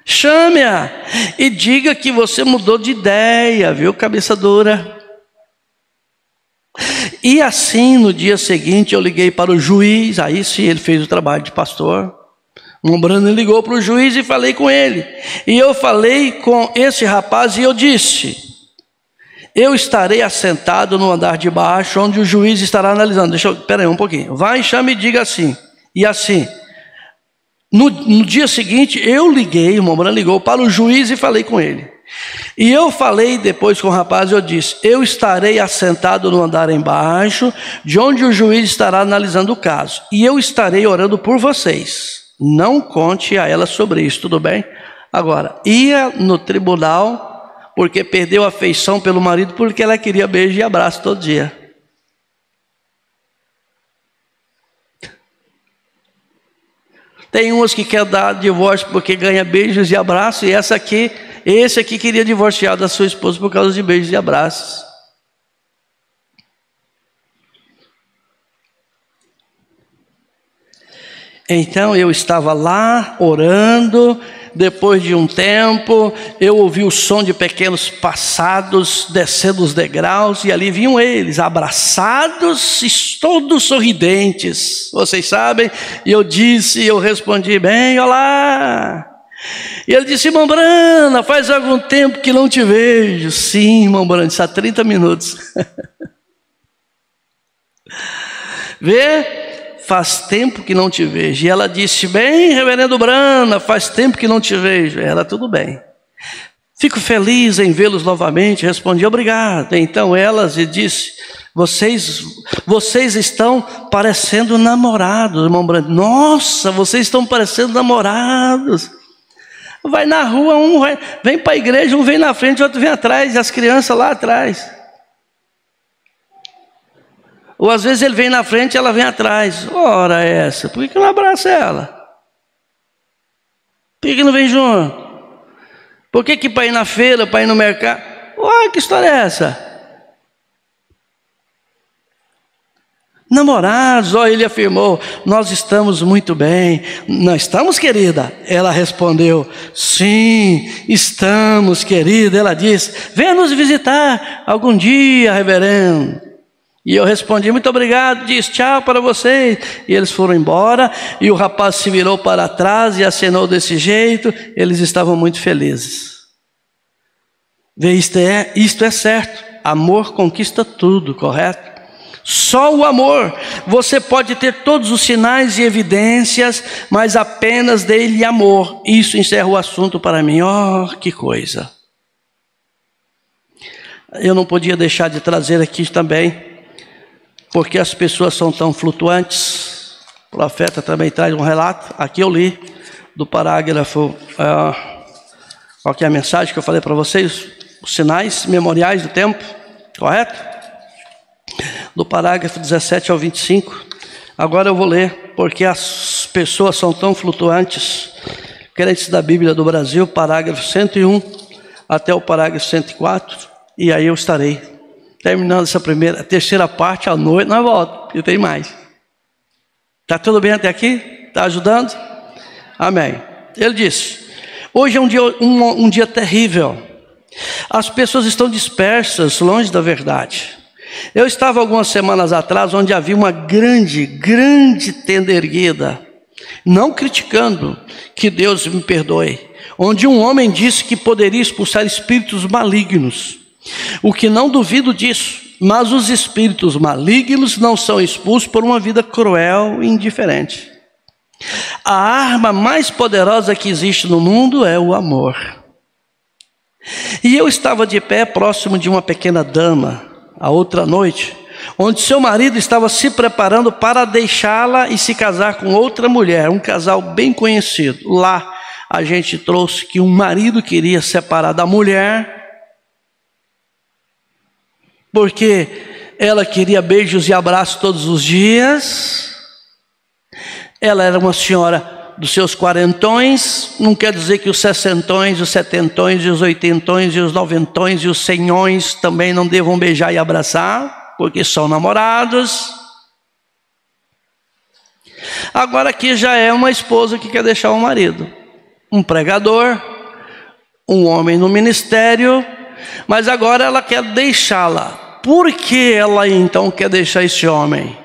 Chame-a e diga que você mudou de ideia, viu, cabeça dura. E assim, no dia seguinte, eu liguei para o juiz. Aí sim, ele fez o trabalho de pastor. O Brano ligou para o juiz e falei com ele. E eu falei com esse rapaz e eu disse: eu estarei assentado no andar de baixo, onde o juiz estará analisando. Espera aí um pouquinho. Vai, chame e diga assim. E assim. No dia seguinte, eu liguei, o irmão Brano ligou para o juiz e falei com ele. E eu falei depois com o rapaz, eu disse: eu estarei assentado no andar embaixo, de onde o juiz estará analisando o caso. E eu estarei orando por vocês. Não conte a ela sobre isso, tudo bem? Agora, ia no tribunal, porque perdeu a afeição pelo marido, porque ela queria beijo e abraço todo dia. Tem uns que querem dar divórcio porque ganha beijos e abraços, e esse aqui queria divorciar da sua esposa por causa de beijos e abraços. Então eu estava lá orando. Depois de um tempo, eu ouvi o som de pequenos passados descendo os degraus, e ali vinham eles, abraçados e todos sorridentes, vocês sabem. E eu respondi: bem, olá. E ele disse: irmão Brana, faz algum tempo que não te vejo. Sim, irmão Brana, disse: há 30 minutos. Vê? Faz tempo que não te vejo. E ela disse: bem, reverendo Brana, faz tempo que não te vejo. Ela: tudo bem. Fico feliz em vê-los novamente. Respondi: obrigado. Então ela disse: vocês estão parecendo namorados, irmão Brana. Nossa, vocês estão parecendo namorados. Vai na rua, vem para a igreja, um vem na frente, o outro vem atrás, e as crianças lá atrás. Ou às vezes ele vem na frente e ela vem atrás. Ora essa, por que não abraça ela? Por que não vem junto? Por que para ir na feira, para ir no mercado? Olha, que história é essa? Namorados, ele afirmou: nós estamos muito bem. Não estamos, querida? Ela respondeu: sim, estamos, querida. Ela disse: venha nos visitar algum dia, reverendo. E eu respondi: muito obrigado, disse tchau para vocês. E eles foram embora, e o rapaz se virou para trás e acenou desse jeito. Eles estavam muito felizes. Vê, isto é certo. Amor conquista tudo, correto? Só o amor. Você pode ter todos os sinais e evidências, mas apenas dele amor. Isso encerra o assunto para mim. Que coisa. Eu não podia deixar de trazer aqui também, porque as pessoas são tão flutuantes. O profeta também traz um relato. Aqui eu li do parágrafo Qual que é a mensagem que eu falei para vocês? Os sinais memoriais do tempo, correto? Do parágrafo 17 ao 25. Agora eu vou ler, porque as pessoas são tão flutuantes. Crentes da Bíblia do Brasil, parágrafo 101 até o parágrafo 104. E aí eu estarei terminando essa terceira parte à noite. Nós voltamos, e tem mais. Está tudo bem até aqui? Está ajudando? Amém. Ele disse: hoje é um dia terrível. As pessoas estão dispersas, longe da verdade. Eu estava algumas semanas atrás, onde havia uma grande tenda erguida, não criticando, que Deus me perdoe, onde um homem disse que poderia expulsar espíritos malignos. O que não duvido disso, mas os espíritos malignos não são expulsos por uma vida cruel e indiferente. A arma mais poderosa que existe no mundo é o amor. E eu estava de pé próximo de uma pequena dama, a outra noite, onde seu marido estava se preparando para deixá-la e se casar com outra mulher, um casal bem conhecido. Lá a gente trouxe que um marido queria separar da mulher, porque ela queria beijos e abraços todos os dias. Ela era uma senhora dos seus quarentões, não quer dizer que os sessentões, os setentões, os oitentões, e os noventões e os senhões também não devam beijar e abraçar, porque são namorados. Agora aqui já é uma esposa que quer deixar o marido, um pregador, um homem no ministério, mas agora ela quer deixá-la. Por que ela então quer deixar esse homem?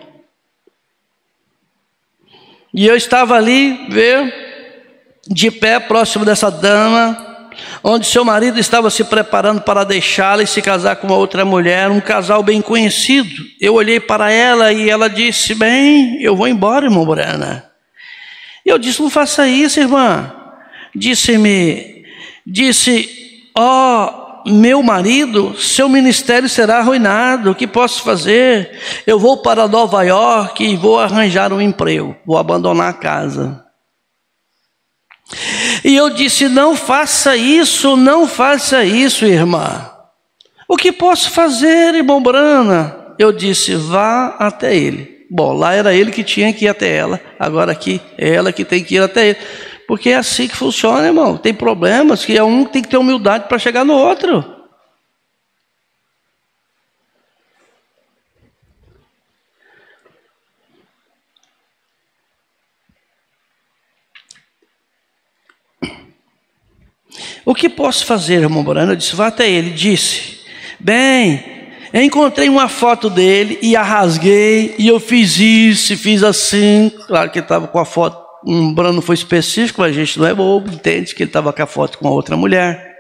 E eu estava ali, de pé, próximo dessa dama, onde seu marido estava se preparando para deixá-la e se casar com uma outra mulher, um casal bem conhecido. Eu olhei para ela e ela disse: bem, eu vou embora, irmã Morana. E eu disse: não faça isso, irmã. Disse: meu marido, seu ministério será arruinado, o que posso fazer? Eu vou para Nova York e vou arranjar um emprego, vou abandonar a casa. E eu disse: não faça isso, irmã. O que posso fazer, irmão Brana? Eu disse: vá até ele. Bom, lá era ele que tinha que ir até ela, agora aqui é ela que tem que ir até ele. Porque é assim que funciona, irmão. Tem problemas que um tem que ter humildade para chegar no outro. O que posso fazer, irmão Morano? Eu disse: vá até ele. Disse: bem, eu encontrei uma foto dele e a rasguei, e eu fiz isso, fiz assim. Claro que ele estava com a foto. Um Brano foi específico, a gente não é bobo, entende que ele estava com a foto com a outra mulher.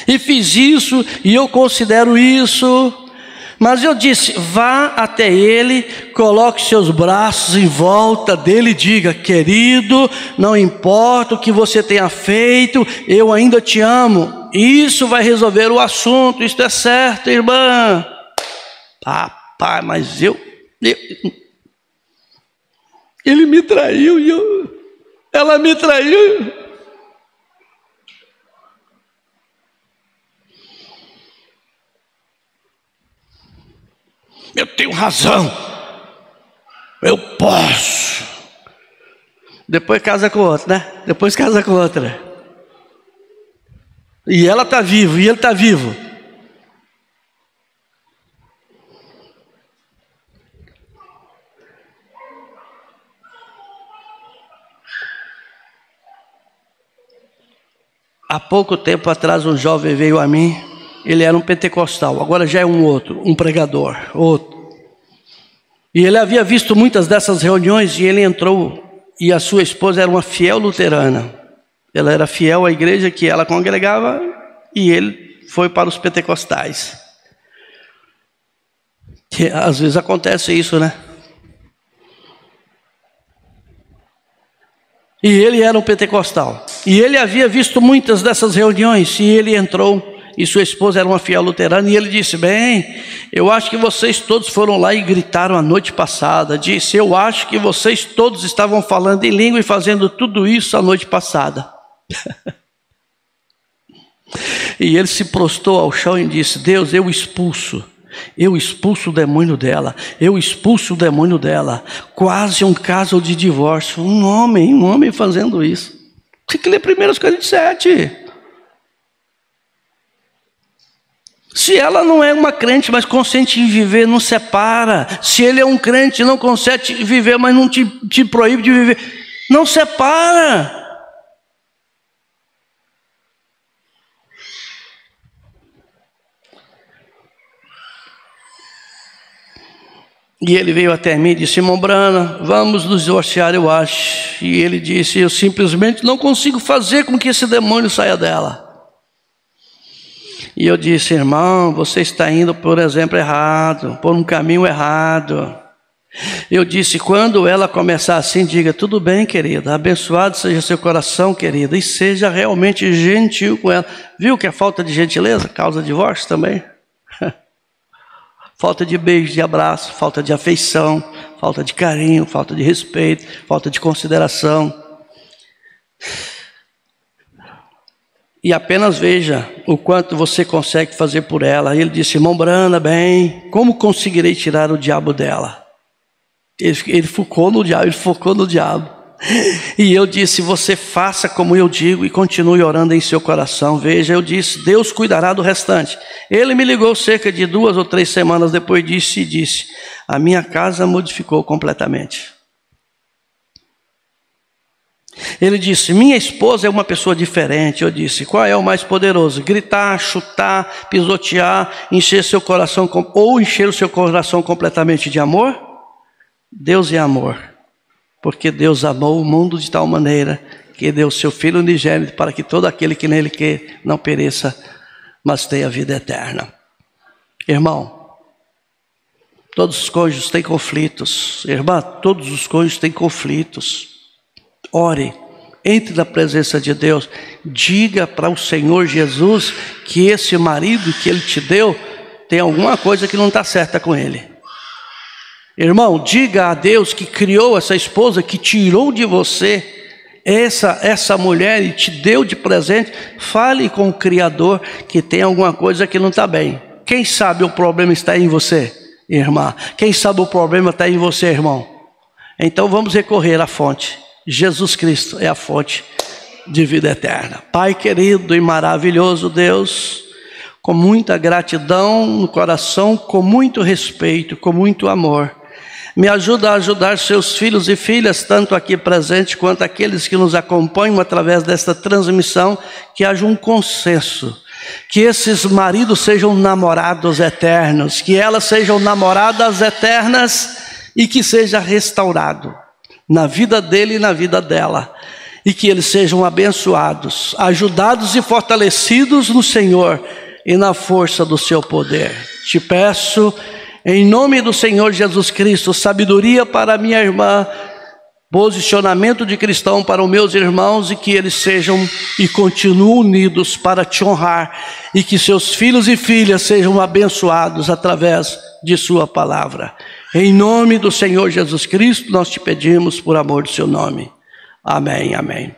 E fiz isso, e eu considero isso. Mas eu disse: vá até ele, coloque seus braços em volta dele e diga: querido, não importa o que você tenha feito, eu ainda te amo. Isso vai resolver o assunto, isso é certo, irmã. Papai, mas ele me traiu e ela me traiu. Eu tenho razão. Eu posso. Depois casa com outra, né? Depois casa com outra. E ela está viva, e ele está vivo. Há pouco tempo atrás um jovem veio a mim. Ele era um pentecostal, agora já é um outro, um pregador, outro. E ele havia visto muitas dessas reuniões e ele entrou, e a sua esposa era uma fiel luterana. Ela era fiel à igreja que ela congregava e ele foi para os pentecostais. Que às vezes acontece isso, né? E ele era um pentecostal. E ele havia visto muitas dessas reuniões e ele entrou. e sua esposa era uma fiel luterana, e ele disse: bem, eu acho que vocês todos foram lá e gritaram a noite passada. Disse: eu acho que vocês todos estavam falando em língua e fazendo tudo isso a noite passada. E ele se prostrou ao chão e disse: Deus, eu expulso o demônio dela, eu expulso o demônio dela. Quase um caso de divórcio. Um homem fazendo isso. Tem que ler 1 Coríntios 7. Se ela não é uma crente, mas consente em viver, não separa. Se ele é um crente, não consente em viver, mas não te proíbe de viver, não separa. E ele veio até mim e disse: irmão Brana, vamos nos divorciar, eu acho. E ele disse: eu simplesmente não consigo fazer com que esse demônio saia dela. E eu disse: irmão, você está indo por exemplo errado, por um caminho errado. Eu disse: quando ela começar assim, diga: tudo bem, querida, abençoado seja seu coração, querida, e seja realmente gentil com ela. Viu que a falta de gentileza causa divórcio também? Falta de beijo, de abraço, falta de afeição, falta de carinho, falta de respeito, falta de consideração. E apenas veja o quanto você consegue fazer por ela. Ele disse: irmão Brana, bem, como conseguirei tirar o diabo dela? Ele focou no diabo. E eu disse: você faça como eu digo e continue orando em seu coração. Veja, eu disse: Deus cuidará do restante. Ele me ligou cerca de 2 ou 3 semanas depois disso e disse: a minha casa modificou completamente. Ele disse: minha esposa é uma pessoa diferente. Eu disse: qual é o mais poderoso? Gritar, chutar, pisotear, encher seu coração ou encher o seu coração completamente de amor? Deus é amor. Porque Deus amou o mundo de tal maneira que deu seu Filho unigênito para que todo aquele que nele quer não pereça, mas tenha vida eterna. Irmão, todos os cônjuges têm conflitos. Irmã, todos os cônjuges têm conflitos. Ore, entre na presença de Deus. Diga para o Senhor Jesus que esse marido que Ele te deu tem alguma coisa que não está certa com ele. Irmão, diga a Deus que criou essa esposa, que tirou de você essa mulher e te deu de presente. Fale com o Criador que tem alguma coisa que não está bem. Quem sabe o problema está em você, irmã? Quem sabe o problema está em você, irmão? Então vamos recorrer à fonte. Jesus Cristo é a fonte de vida eterna. Pai querido e maravilhoso Deus, com muita gratidão no coração, com muito respeito, com muito amor, me ajuda a ajudar seus filhos e filhas, tanto aqui presentes quanto aqueles que nos acompanham através desta transmissão, que haja um consenso, que esses maridos sejam namorados eternos, que elas sejam namoradas eternas e que seja restaurado na vida dele e na vida dela, e que eles sejam abençoados, ajudados e fortalecidos no Senhor e na força do seu poder. Te peço, em nome do Senhor Jesus Cristo, sabedoria para minha irmã, posicionamento de cristão para os meus irmãos, e que eles sejam e continuem unidos para te honrar, e que seus filhos e filhas sejam abençoados através de sua palavra. Em nome do Senhor Jesus Cristo, nós te pedimos por amor do seu nome. Amém, amém.